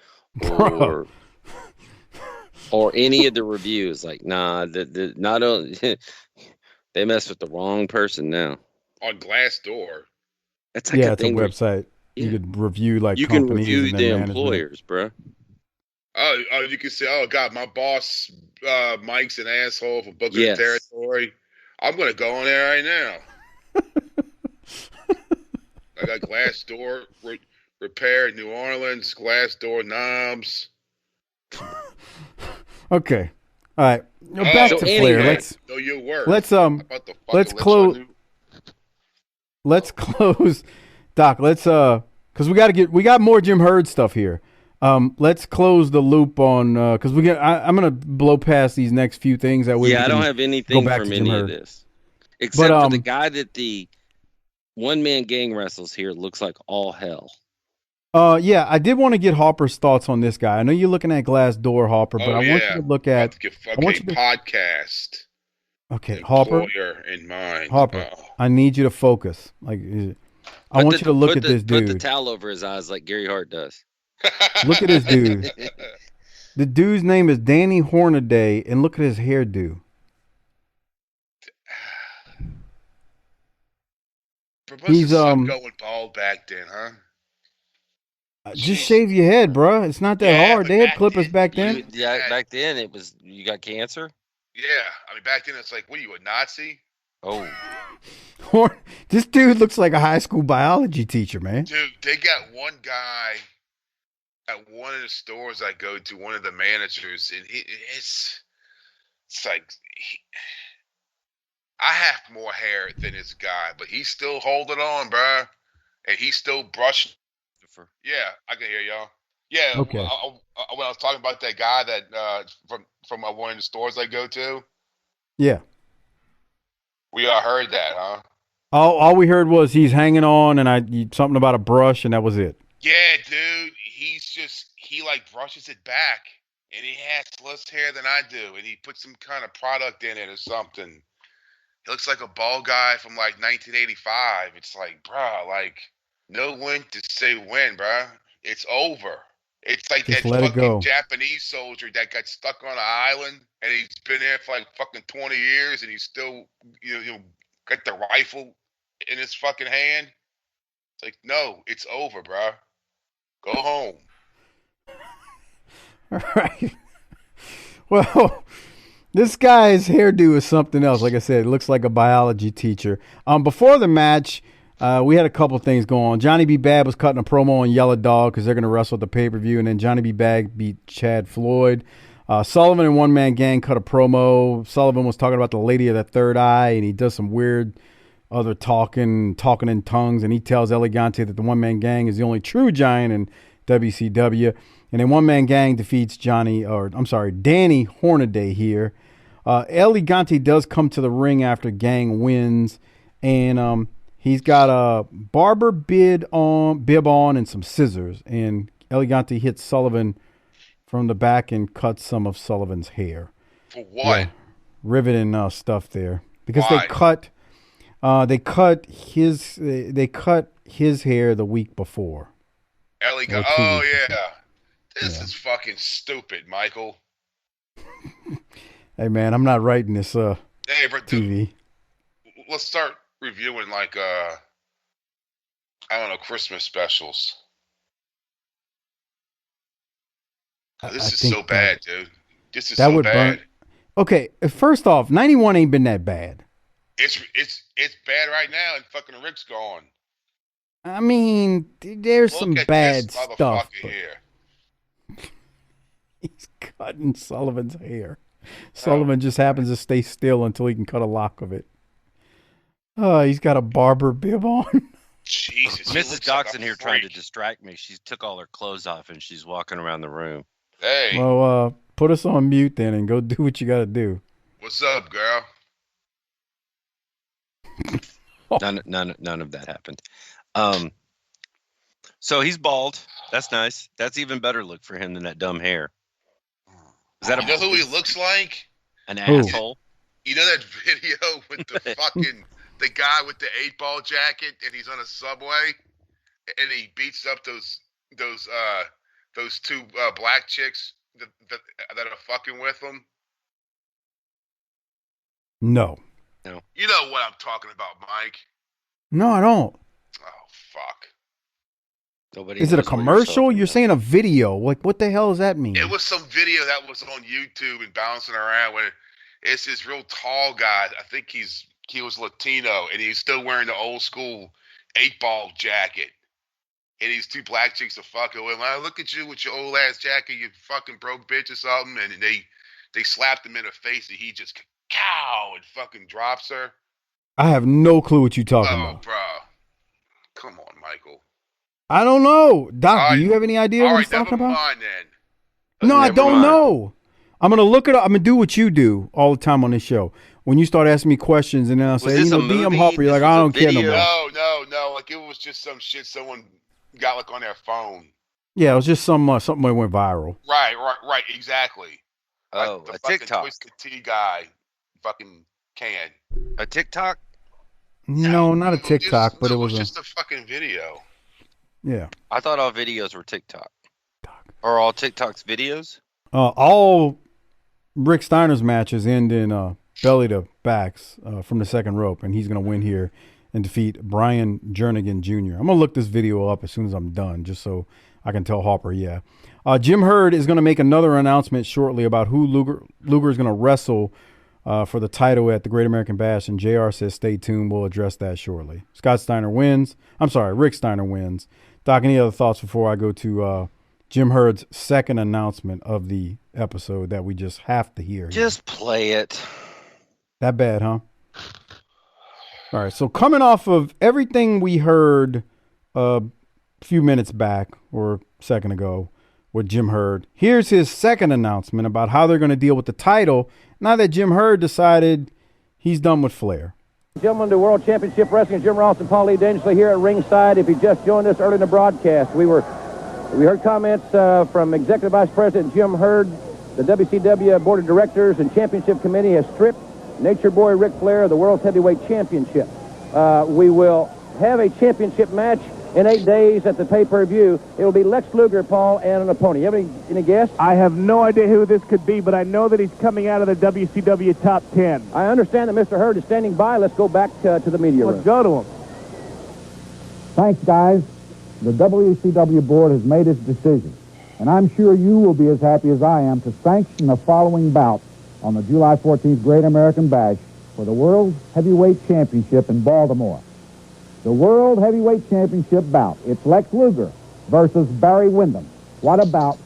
or any of the reviews. Like, nah, not only they mess with the wrong person now. On Glassdoor. That's like it's a website. You could review you companies can review and the management. Employers, bro. Oh, you can say, oh God, my boss Mike's an asshole for booking territory. I'm gonna go on there right now. I got Glassdoor repair in New Orleans, Glassdoor knobs. Okay. All right. Back to Flair. Let's know your worth. Let's close, Doc. Let's because we got more Jim Herd stuff here. Let's close the loop on because I'm gonna blow past these next few things that we. I don't have anything from any of this except for the guy that the one-man gang wrestles here looks like all hell. Yeah, I did want to get Harper's thoughts on this guy. I know you're looking at Glassdoor, Harper, but I want you to look at. Podcast. Okay, Harper. In mind. Harper, I need you to focus. Like, I want you to look at this dude. Put the towel over his eyes like Gary Hart does. Look at this dude. The dude's name is Danny Hornaday, and look at his hairdo. He's going bald back then, huh? Just shave your head, bro. It's not that hard. They had clippers back then. Back then it was. You got cancer. Yeah, I mean back then it's like, what are you, a Nazi? Oh, this dude looks like a high school biology teacher, man. Dude, they got one guy at one of the stores I go to, one of the managers, and it's like I have more hair than this guy, but he's still holding on, bro, and he's still brushing. Yeah, I can hear y'all. Yeah, okay. When I was talking about that guy that from one of the stores I go to. Yeah. We all heard that, huh? All we heard was he's hanging on, and something about a brush, and that was it. Yeah, dude, he like brushes it back, and he has less hair than I do, and he puts some kind of product in it or something. He looks like a bald guy from like 1985. It's like, bro, like. Know when to say when, bro. It's over. It's like Just that let it go. fucking Japanese soldier that got stuck on an island, and he's been there for like fucking 20 years, and he's still, got the rifle in his fucking hand. It's like, no, it's over, bro. Go home. All right. Well, this guy's hairdo is something else. Like I said, it looks like a biology teacher. Before the match, we had a couple things going on. Johnny B. Bad was cutting a promo on Yellow Dog because they're going to wrestle at the pay-per-view, and then Johnny B. Bad beat Chad Floyd. Sullivan and One Man Gang cut a promo. Sullivan was talking about the lady of the third eye, and he does some weird other talking in tongues, and he tells Elegante that the One Man Gang is the only true giant in WCW. And then One Man Gang defeats Danny Hornaday here. Elegante does come to the ring after Gang wins, and he's got a barber bib on and some scissors. And Elegante hits Sullivan from the back and cuts some of Sullivan's hair. For what? Yeah, riveting stuff there because Why? they cut his hair the week before. Elegante. Oh yeah. This is fucking stupid, Michael. Hey man, I'm not writing this Hey, but TV. Let's start reviewing like I don't know, Christmas specials. This is so bad, dude. This is so bad. Okay, first off, 91 ain't been that bad. It's bad right now, and fucking Rick's gone. I mean, there's some bad stuff. Here. He's cutting Sullivan's hair. Sullivan just happens to stay still until he can cut a lock of it. Oh, he's got a barber bib on. Jesus. Mrs. Doc's in here trying to distract me. She took all her clothes off and she's walking around the room. Hey. Well, put us on mute then and go do what you got to do. What's up, girl? None of that happened. So he's bald. That's nice. That's even better look for him than that dumb hair. Is that you know who he looks like? An asshole. You know that video with the fucking the guy with the 8-ball jacket and he's on a subway and he beats up those two black chicks that are fucking with him? No. You know what I'm talking about, Mike. No, I don't. Oh, fuck. Is it a commercial? You're saying a video. Like, what the hell does that mean? It was some video that was on YouTube and bouncing around where it's this real tall guy. I think he was Latino, and he's still wearing the old school 8-ball jacket. And these two black chicks are fucking with him. Like, look at you with your old ass jacket, you fucking broke bitch or something. And they slapped him in the face, and he just and fucking drops her. I have no clue what you're talking about. Oh, bro. Come on, Michael. I don't know. Doc, do you have any idea what he's talking about? Mind, then. No, I don't know. I'm going to look it up. I'm going to do what you do all the time on this show. When you start asking me questions and then I'll say, DM Harper, you're like, I don't care no more. No. Like, it was just some shit someone got, like, on their phone. Yeah, it was just something that went viral. Right, exactly. Oh, like a TikTok. Twisted Tea guy fucking can. A TikTok? No, not a TikTok, but it was just a fucking video. Yeah. I thought all videos were TikTok. Are all TikTok's videos? All Rick Steiner's matches end in belly to backs from the second rope, and he's going to win here and defeat Brian Jernigan Jr. I'm going to look this video up as soon as I'm done, just so I can tell Harper, yeah. Jim Herd is going to make another announcement shortly about who Luger is going to wrestle for the title at the Great American Bash, and JR says stay tuned. We'll address that shortly. Rick Steiner wins. Doc, any other thoughts before I go to Jim Herd's second announcement of the episode that we just have to hear? Just play it. That bad, huh? All right, so coming off of everything we heard a few minutes back or a second ago with Jim Herd, here's his second announcement about how they're going to deal with the title now that Jim Herd decided he's done with Flair. Gentlemen, to World Championship Wrestling, Jim Ross and Paul Lee Dangerously here at ringside. If you just joined us early in the broadcast, we heard comments from Executive Vice President Jim Herd. The WCW Board of Directors and Championship Committee has stripped Nature Boy Ric Flair of the World Heavyweight Championship. We will have a championship match in 8 days at the pay-per-view. It will be Lex Luger, Paul, and an opponent. You have any guess? I have no idea who this could be, but I know that he's coming out of the WCW top 10. I understand that Mr. Hurd is standing by. Let's go back to the media room. Let's go to him. Thanks, guys. The WCW board has made its decision, and I'm sure you will be as happy as I am to sanction the following bout on the July 14th Great American Bash for the World Heavyweight Championship in Baltimore. The World Heavyweight Championship bout. It's Lex Luger versus Barry Windham. What a bout.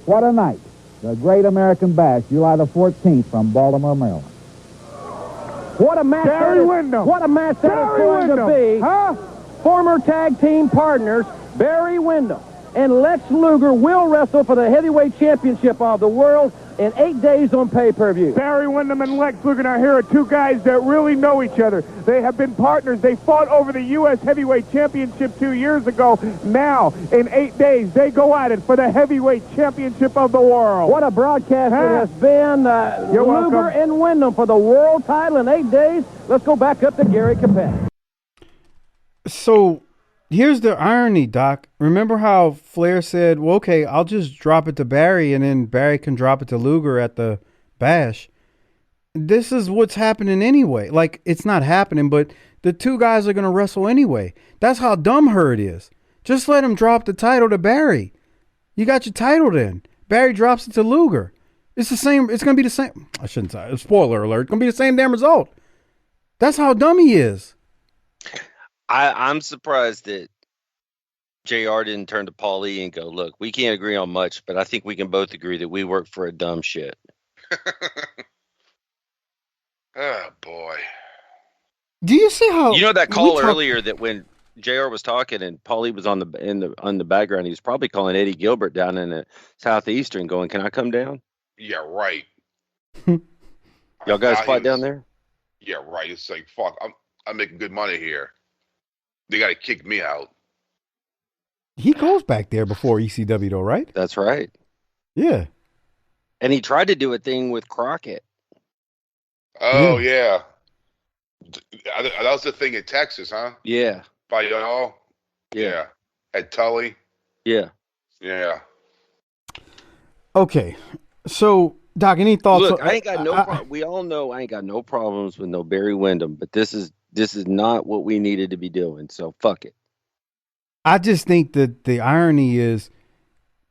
What a night. The Great American Bash, July the 14th from Baltimore, Maryland. What a match Barry Windham. What a match that is going to be. Huh? Former tag team partners Barry Windham and Lex Luger will wrestle for the heavyweight championship of the world in 8 days on pay-per-view. Barry Windham and Lex Luger. Now, here are two guys that really know each other. They have been partners. They fought over the U.S. Heavyweight Championship 2 years ago. Now, in 8 days, they go at it for the Heavyweight Championship of the world. What a broadcast it has been. You're Luger welcome. and Windham for the world title in 8 days. Let's go back up to Gary Capetta. So here's the irony, Doc. Remember how Flair said, well, okay, I'll just drop it to Barry and then Barry can drop it to Luger at the Bash. This is what's happening anyway. Like, it's not happening, but the two guys are going to wrestle anyway. That's how dumb Hurd is. Just let him drop the title to Barry. You got your title then. Barry drops it to Luger. It's the same. It's going to be the same. I shouldn't say. Spoiler alert. It's going to be the same damn result. That's how dumb he is. I'm surprised that JR didn't turn to Paul E and go, look, we can't agree on much, but I think we can both agree that we work for a dumb shit. Oh, boy. Do you see how... You know that call earlier that when JR was talking and Paulie was on the background, he was probably calling Eddie Gilbert down in the Southeastern going, can I come down? Yeah, right. Y'all guys fight down there? Yeah, right. It's like, fuck, I'm making good money here. They got to kick me out. He goes back there before ECW, though, right? That's right. Yeah. And he tried to do a thing with Crockett. Oh, yeah. That was the thing in Texas, huh? Yeah. By y'all? Yeah. At Tully? Yeah. Yeah. Okay. So, Doc, any thoughts? Look, I ain't got no problem. We all know I ain't got no problems with no Barry Windham, but this is not what we needed to be doing, so fuck it. I just think that the irony is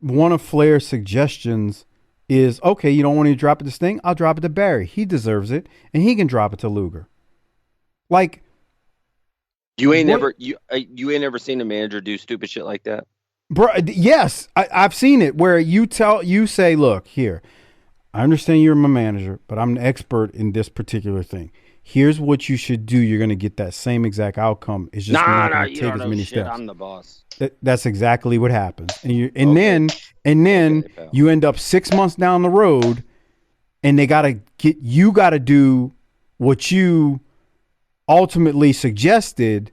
one of Flair's suggestions is, okay, you don't want to drop it to Sting? I'll drop it to Barry. He deserves it, and he can drop it to Luger. Like, you ain't never seen a manager do stupid shit like that? Bro, yes, I've seen it where you say, look, here, I understand you're my manager, but I'm an expert in this particular thing. Here's what you should do. You're going to get that same exact outcome. It's just not going to take as many steps. I'm the boss. That's exactly what happens. And then you end up 6 months down the road, and you got to do what you ultimately suggested,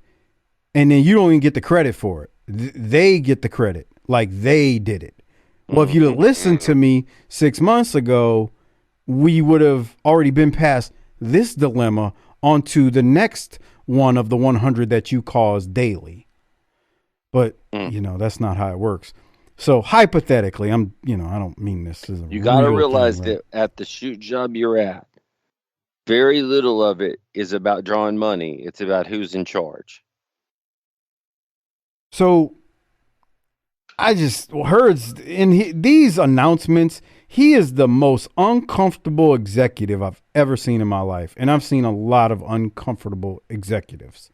and then you don't even get the credit for it. They get the credit, like they did it. Well, if you'd have listened to me 6 months ago, we would have already been past this dilemma onto the next one of the 100 that you cause daily. But, that's not how it works. So hypothetically, I don't mean this as a You got to realize thing, right? that at the shoot job you're at, very little of it is about drawing money. It's about who's in charge. So I just heard in these announcements, he is the most uncomfortable executive I've ever seen in my life. And I've seen a lot of uncomfortable executives.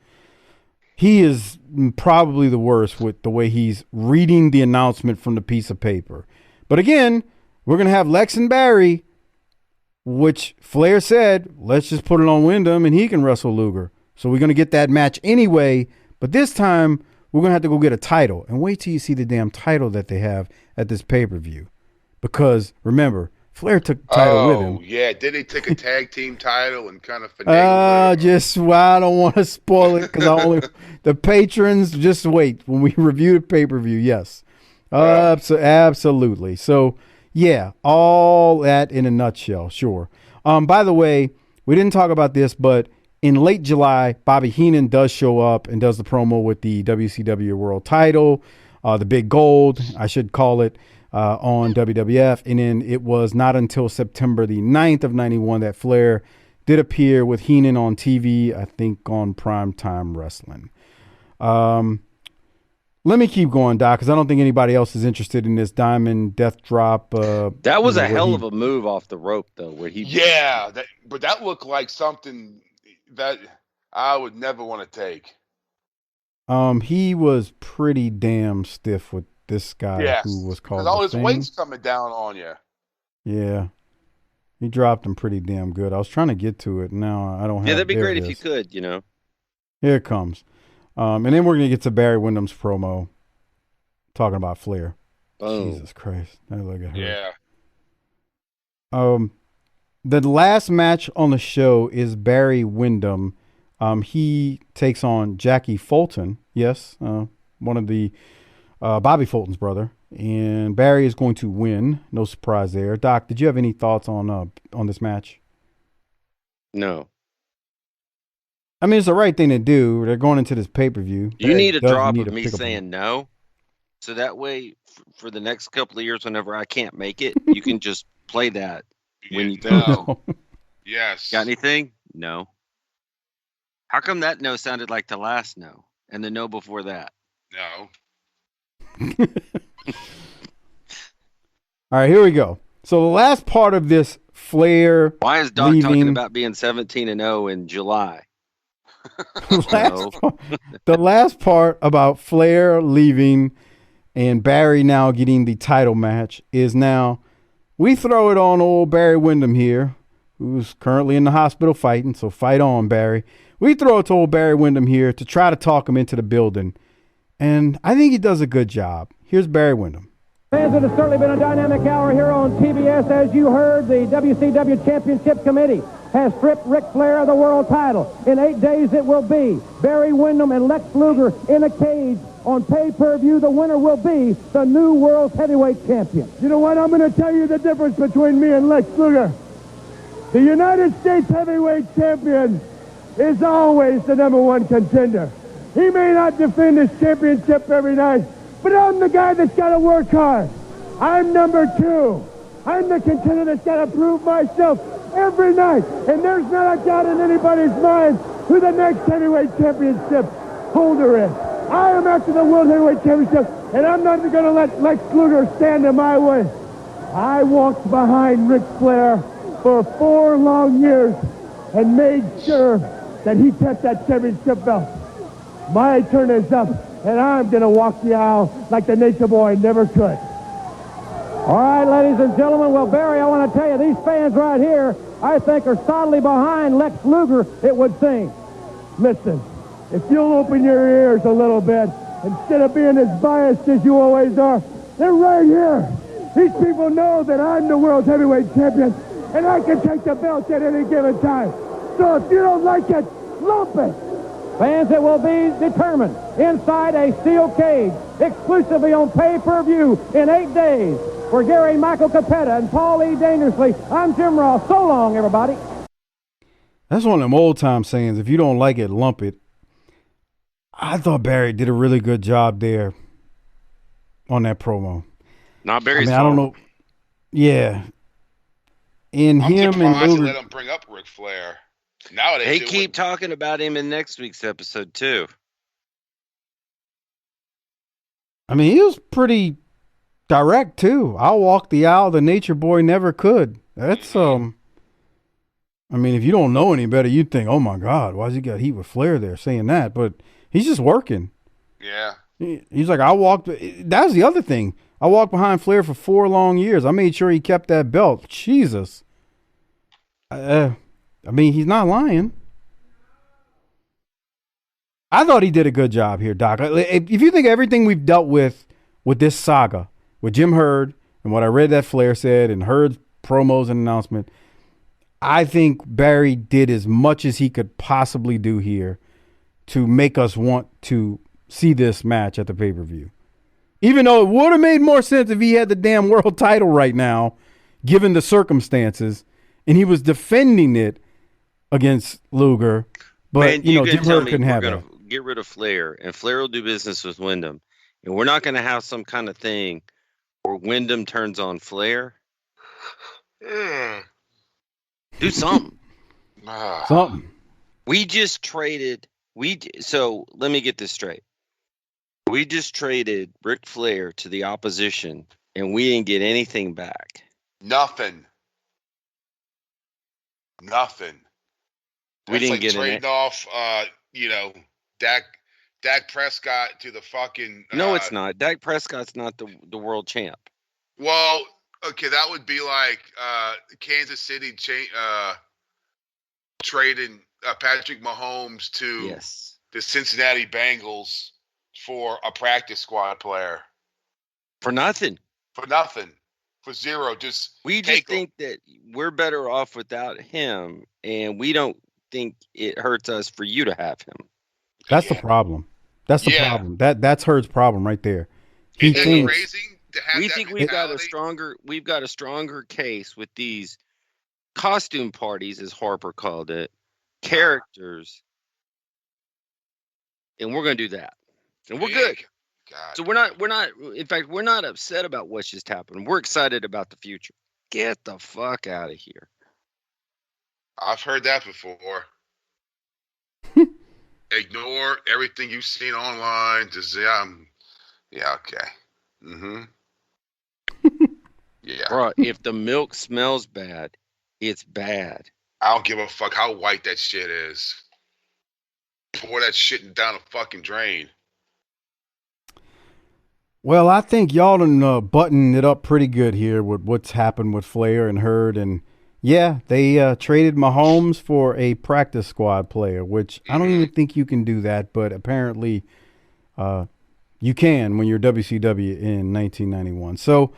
He is probably the worst with the way he's reading the announcement from the piece of paper. But again, we're going to have Lex and Barry, which Flair said, let's just put it on Windham and he can wrestle Luger. So we're going to get that match anyway. But this time, we're going to have to go get a title. And wait till you see the damn title that they have at this pay-per-view. Because, remember, Flair took the title with him. Oh, yeah. Did they take a tag team title and kind of finagle it? I don't want to spoil it because the patrons, just wait. When we review the pay-per-view, yes. Absolutely. So, yeah, all that in a nutshell, sure. By the way, we didn't talk about this, but in late July, Bobby Heenan does show up and does the promo with the WCW World Title, the big gold, I should call it, on WWF. And then it was not until September the 9th of 91 that Flair did appear with Heenan on TV, I think on Primetime Wrestling. Let me keep going, Doc, because I don't think anybody else is interested in this Diamond Death Drop. That was a hell of a move off the rope, though. But that looked like something that I would never want to take. He was pretty damn stiff with this guy who was called because all his weight's coming down on you. Yeah. He dropped him pretty damn good. I was trying to get to it. Now I don't have it. Yeah, that'd be great if you could, Here it comes. And then we're going to get to Barry Windham's promo talking about Flair. Oh. Jesus Christ. Now look at her. Yeah. The last match on the show is Barry Windham. He takes on Jackie Fulton. Yes, one of the Bobby Fulton's brother. And Barry is going to win. No surprise there. Doc, did you have any thoughts on this match? No. I mean, it's the right thing to do. They're going into this pay-per-view. You need a drop of me saying no. So that way, for the next couple of years, whenever I can't make it, you can just play that when you go. Yes. Got anything? No. How come that no sounded like the last no? And the no before that? No. All right, here we go. So the last part of this Flair. Why is Doc talking about being 17-0 in July? The last part about Flair leaving and Barry now getting the title match is now we throw it on old Barry Windham here, who's currently in the hospital fighting, so fight on, Barry. We throw it to old Barry Windham here to try to talk him into the building, and I think he does a good job. Here's Barry Windham. Fans, it has certainly been a dynamic hour here on TBS. As you heard, the WCW Championship Committee has stripped Ric Flair of the world title. In 8 days it will be Barry Windham and Lex Luger in a cage on pay-per-view. The winner will be the new world heavyweight champion. You know what? I'm going to tell you the difference between me and Lex Luger. The United States heavyweight champion is always the #1 contender. He may not defend his championship every night, but I'm the guy that's got to work hard. I'm #2. I'm the contender that's got to prove myself every night. And there's not a doubt in anybody's mind who the next heavyweight championship holder is. I am after the World Heavyweight Championship, and I'm not going to let Lex Luger stand in my way. I walked behind Ric Flair for 4 long years and made sure that he kept that championship belt. My turn is up, and I'm going to walk the aisle like the Nature Boy never could. All right, ladies and gentlemen. Well, Barry, I want to tell you, these fans right here, I think, are solidly behind Lex Luger, it would seem. Listen, if you'll open your ears a little bit, instead of being as biased as you always are, they're right here. These people know that I'm the world heavyweight champion, and I can take the belt at any given time. So if you don't like it, lump it. Fans, it will be determined inside a steel cage, exclusively on pay-per-view in 8 days. For Gary Michael Capetta and Paul E. Dangerously, I'm Jim Ross. So long, everybody. That's one of them old-time sayings. If you don't like it, lump it. I thought Barry did a really good job there on that promo. Not Barry's I don't know. Yeah. In I'm him and surprised Luger. to let him bring up Ric Flair. Nowadays, They keep talking about him in next week's episode, too. I mean, he was pretty direct, too. I'll walk the aisle the Nature Boy never could. That's, I mean, if you don't know any better, you'd think, oh, my God, why's he got heat with Flair there saying that? But he's just working. Yeah. He's like, that was the other thing. I walked behind Flair for 4 long years. I made sure he kept that belt. Jesus. I mean, he's not lying. I thought he did a good job here, Doc. If you think everything we've dealt with this saga, with Jim Herd and what I read that Flair said and Herd's promos and announcement, I think Barry did as much as he could possibly do here to make us want to see this match at the pay-per-view. Even though it would have made more sense if he had the damn world title right now, given the circumstances, and he was defending it against Luger. Man, you Jim can tell Herd me couldn't we're have going that. to get rid of Flair, and Flair will do business with Windham, and we're not going to have some kind of thing where Windham turns on Flair. Do something. Something. We just traded. So let me get this straight. We just traded Ric Flair to the opposition, and we didn't get anything back. Nothing. We That's didn't like get trading off, Dak Prescott to the fucking. No, it's not. Dak Prescott's not the world champ. Well, okay, that would be like Kansas City trading Patrick Mahomes to the Cincinnati Bengals for a practice squad player. For nothing. For zero. We just think that we're better off without him, and we don't think it hurts us for you to have him. That's the problem. That's the problem. That's Herd's problem right there. He thinks crazy to have we that think mentality? we've got a stronger case with these costume parties, as Harper called it, characters, and we're going to do that, and we're good. God. So we're not upset about what's just happened. We're excited about the future. Get the fuck out of here. I've heard that before. Ignore everything you've seen online. Just say, okay. Mm-hmm. Yeah. Bro, if the milk smells bad, it's bad. I don't give a fuck how white that shit is. Pour that shit down a fucking drain. Well, I think y'all done buttoned it up pretty good here with what's happened with Flair and Herd. And, yeah, they traded Mahomes for a practice squad player, which I don't even think you can do that. But apparently you can when you're WCW in 1991. So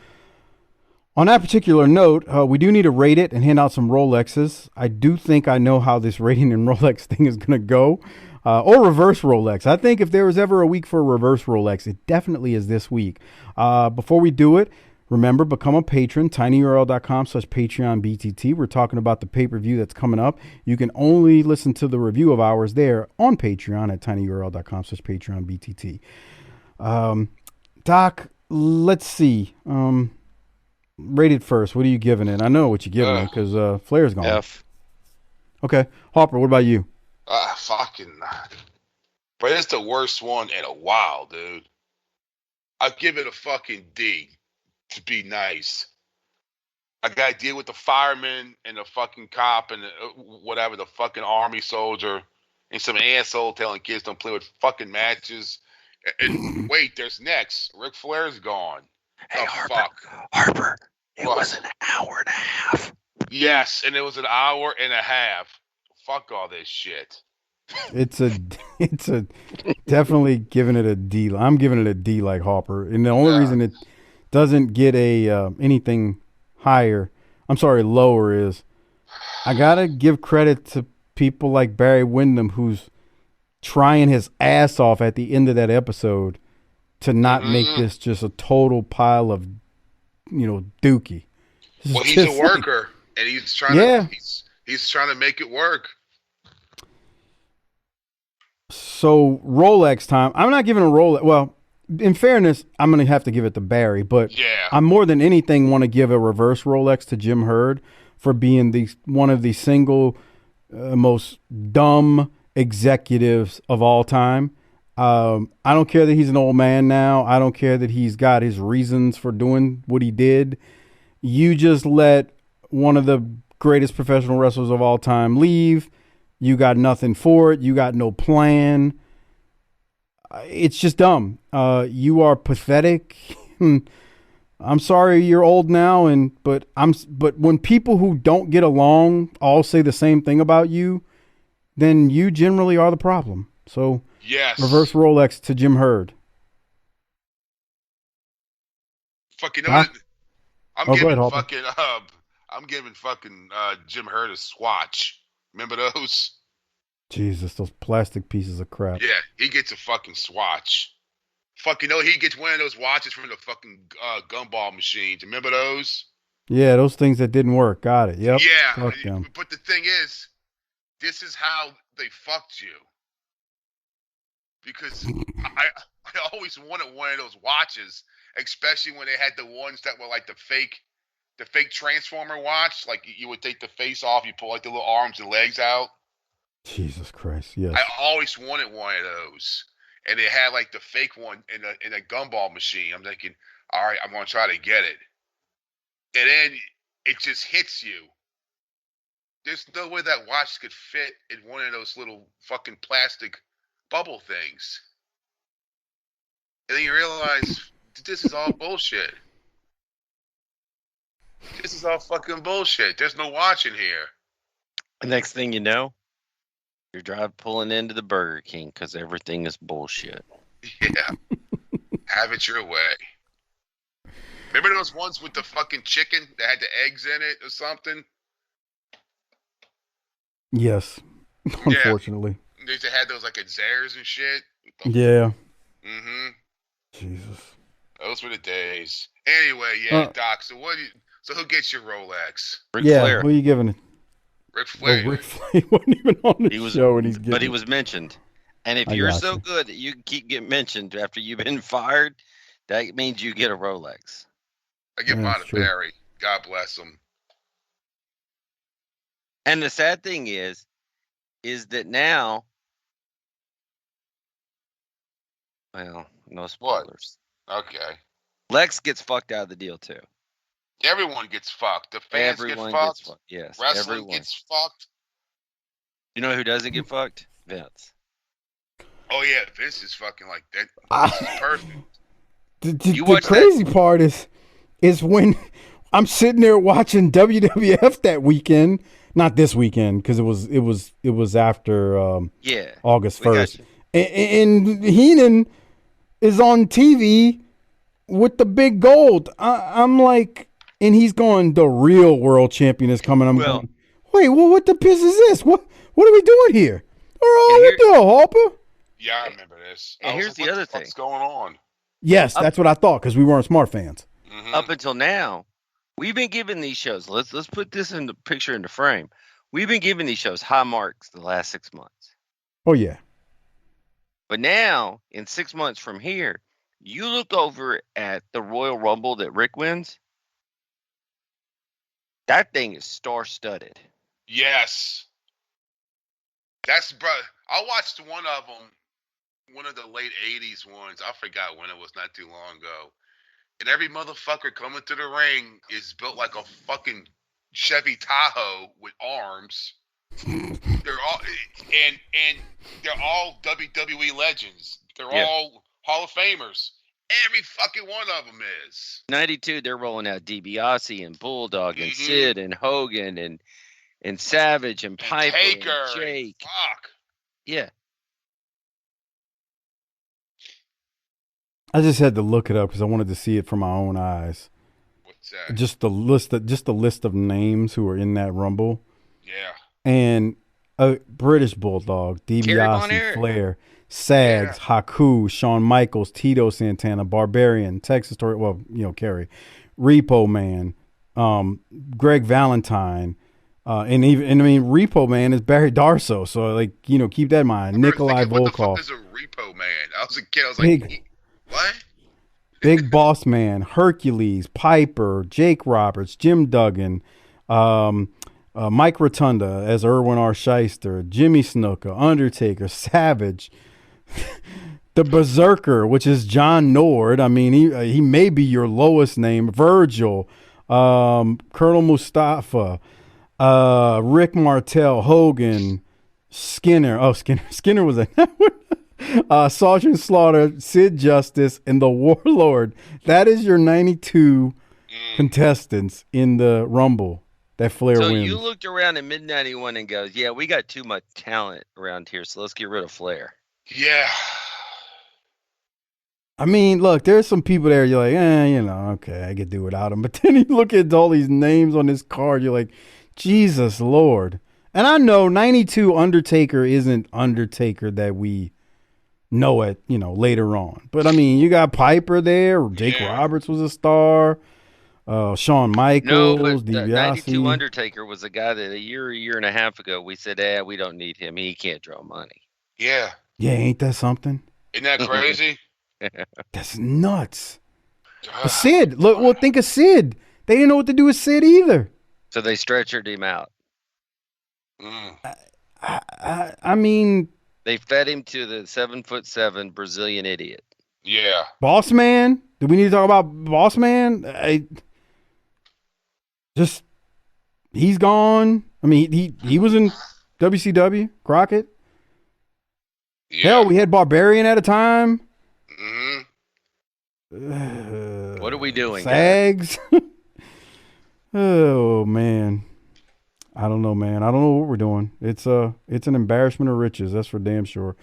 on that particular note, we do need to rate it and hand out some Rolexes. I do think I know how this rating and Rolex thing is going to go. Or reverse Rolex. I think if there was ever a week for a reverse Rolex, it definitely is this week. Before we do it, remember, become a patron, tinyurl.com/PatreonBTT. We're talking about the pay-per-view that's coming up. You can only listen to the review of ours there on Patreon at tinyurl.com/PatreonBTT. Doc, let's see. Rated first. What are you giving it? I know what you're giving it because Flair's gone. F. Okay. Harper, what about you? But it's the worst one in a while, dude. I'll give it a fucking D to be nice. I got to deal with the fireman and the fucking cop and whatever, the fucking army soldier and some asshole telling kids don't play with fucking matches. And wait, there's next. Ric Flair's gone. Hey, Harper, it was an hour and a half. Yes, and it was an hour and a half. Fuck all this shit. It's a definitely giving it a D. I'm giving it a D like Harper. And the only reason it doesn't get anything lower is I got to give credit to people like Barry Windham, who's trying his ass off at the end of that episode to not make this just a total pile of, dookie. Well, he's a worker, and he's trying to he's trying to make it work. So Rolex time. I'm not giving a Rolex. Well, in fairness, I'm going to have to give it to Barry, but I more than anything want to give a reverse Rolex to Jim Herd for being one of the single most dumb executives of all time. I don't care that he's an old man now. I don't care that he's got his reasons for doing what he did. You just let one of the greatest professional wrestlers of all time leave. You got nothing for it. You got no plan. It's just dumb. You are pathetic. I'm sorry you're old now, but when people who don't get along all say the same thing about you, then you generally are the problem. So reverse Rolex to Jim Herd. Fucking I'm giving fucking Jim Herd a swatch. Remember those? Jesus, those plastic pieces of crap. Yeah, he gets a fucking swatch. Fucking he gets one of those watches from the fucking gumball machines. Remember those? Yeah, those things that didn't work. Got it. Yep. Yeah, Fuck them. but the thing is, this is how they fucked you. Because I always wanted one of those watches, especially when they had the ones that were like the fake Transformer watch. Like you would take the face off, you pull like the little arms and legs out. Jesus Christ, yes. I always wanted one of those. And they had like the fake one in a gumball machine. I'm thinking, all right, I'm gonna try to get it. And then it just hits you. There's no way that watch could fit in one of those little fucking plastic bubble things. And then you realize this is all bullshit. This is all fucking bullshit. There's no watch in here. The next thing you know, you're pulling into the Burger King because everything is bullshit. Yeah. Have it your way. Remember those ones with the fucking chicken that had the eggs in it or something? Yes. Unfortunately. They just had those like at Zares and shit. Yeah. Mm-hmm. Jesus. Those were the days. Anyway, yeah, Doc. So so who gets your Rolex? Ric Flair. Who are you giving it? Ric Flair. Ric Flair wasn't even on the show, and he's getting. But he was mentioned. And if you're so good that you keep getting mentioned after you've been fired, that means you get a Rolex. I give mine to Barry. God bless him. And the sad thing is that now, well, no spoilers. What? Okay. Lex gets fucked out of the deal too. Everyone gets fucked. The fans get fucked. Yes. Wrestling gets fucked. You know who doesn't get fucked? Vince. Oh yeah, Vince is fucking like that. This is perfect. The crazy part is when I'm sitting there watching WWF that weekend. Not this weekend because it was after August 1st. And Heenan is on TV with the big gold. I'm like, and he's going, the real world champion is coming. I'm going, wait, what the piss is this? What are we doing here? What are we doing, Harper? Yeah, I remember this. And here's the other thing. What's going on? Yes, that's what I thought because we weren't smart fans. Mm-hmm. Up until now, we've been giving these shows. Let's put this in the picture in the frame. We've been giving these shows high marks the last 6 months. Oh yeah. But now, in 6 months from here, you look over at the Royal Rumble that Rick wins. That thing is star-studded. Yes. That's, bro. I watched one of them, one of the late 80s ones. I forgot when it was, not too long ago. And every motherfucker coming to the ring is built like a fucking Chevy Tahoe with arms. They're all and they're all WWE legends. They're all Hall of Famers. Every fucking one of them is. 92, they're rolling out DiBiase and Bulldog and Sid and Hogan and Savage and Piper Taker and Jake. Fuck. Yeah. I just had to look it up because I wanted to see it from my own eyes. What's that? Just the list of names who are in that Rumble. Yeah. And a British Bulldog, DiBiase, Flair, Sags, Haku, Shawn Michaels, Tito Santana, Barbarian, Texas Story, Kerry, Repo Man, Greg Valentine, and Repo Man is Barry Darso. So keep that in mind. Nikolai Volkov. What the fuck is a Repo Man? I was a kid. I was like, what? Big Boss Man, Hercules, Piper, Jake Roberts, Jim Duggan, Mike Rotunda as Erwin R. Shyster, Jimmy Snuka, Undertaker, Savage, the Berserker, which is John Nord. I mean, he may be your lowest name. Virgil, Colonel Mustafa, Rick Martel, Hogan, Skinner. Oh, Skinner was Sergeant Slaughter, Sid Justice, and the Warlord. That is your 92 contestants in the Rumble that Flair wins. So you looked around in mid-91 and goes, yeah, we got too much talent around here, so let's get rid of Flair. Yeah. I mean, look, there's some people there you're like, okay, I could do without him. But then you look at all these names on this card, you're like, Jesus Lord. And I know 92 Undertaker isn't Undertaker that we know it, later on. But I mean, you got Piper there. Jake Roberts was a star. Shawn Michaels, No, but DiBiase. 92 Undertaker was a guy that a year and a half ago we said, we don't need him. He can't draw money. Yeah. Yeah, ain't that something? Isn't that crazy? That's nuts. Sid, look, well, think of Sid. They didn't know what to do with Sid either. So they stretchered him out. I mean, they fed him to the 7'7" Brazilian idiot. Yeah. Boss Man. Do we need to talk about Boss Man? He's gone. I mean, he was in WCW, Crockett. Yeah. Hell, we had Barbarian at a time. What are we doing? Sags. Oh man. I don't know, man. I don't know what we're doing. It's an embarrassment of riches, that's for damn sure.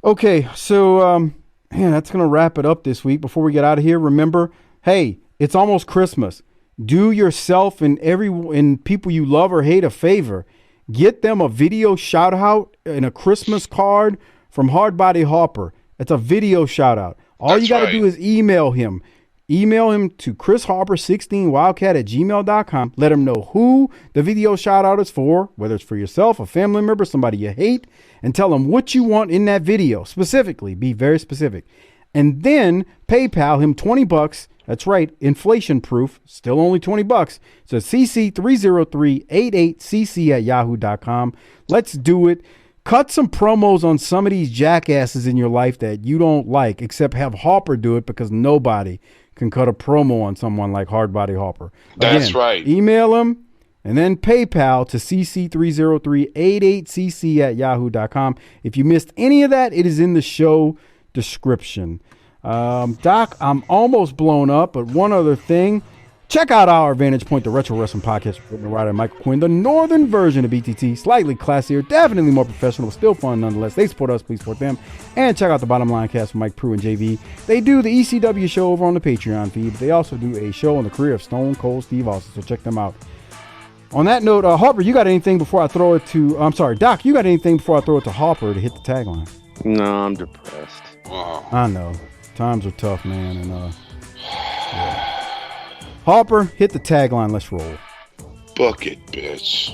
Okay, so man, that's gonna wrap it up this week. Before we get out of here, remember, hey, it's almost Christmas. Do yourself and people you love or hate a favor. Get them a video shout out and a Christmas card from Hardbody Harper. It's a video shout out. All you got to do is email him. Email him to chrisharper16wildcat@gmail.com. Let him know who the video shout out is for, whether it's for yourself, a family member, somebody you hate, and tell him what you want in that video. Specifically, be very specific. And then PayPal him $20. That's right, inflation proof, still only $20. So cc30388cc@yahoo.com. Let's do it. Cut some promos on some of these jackasses in your life that you don't like, except have Harper do it because nobody can cut a promo on someone like Hardbody Harper. That's right. Email him and then PayPal to cc30388cc@yahoo.com. If you missed any of that, it is in the show description. Doc, I'm almost blown up, but one other thing. Check out our Vantage Point, the Retro Wrestling Podcast with the writer Michael Quinn, the northern version of BTT, slightly classier, definitely more professional, but still fun nonetheless. They support us, please support them. And check out the Bottom Line Cast with Mike Prue and JV. They do the ECW show over on the Patreon feed, but they also do a show on the career of Stone Cold Steve Austin, so check them out. On that note, Harper, you got anything before I throw it to, Doc, you got anything before I throw it to Harper to hit the tagline? No, I'm depressed. Wow. I know. Times are tough, man, and yeah. Harper, hit the tagline. Let's roll. Book it, bitch.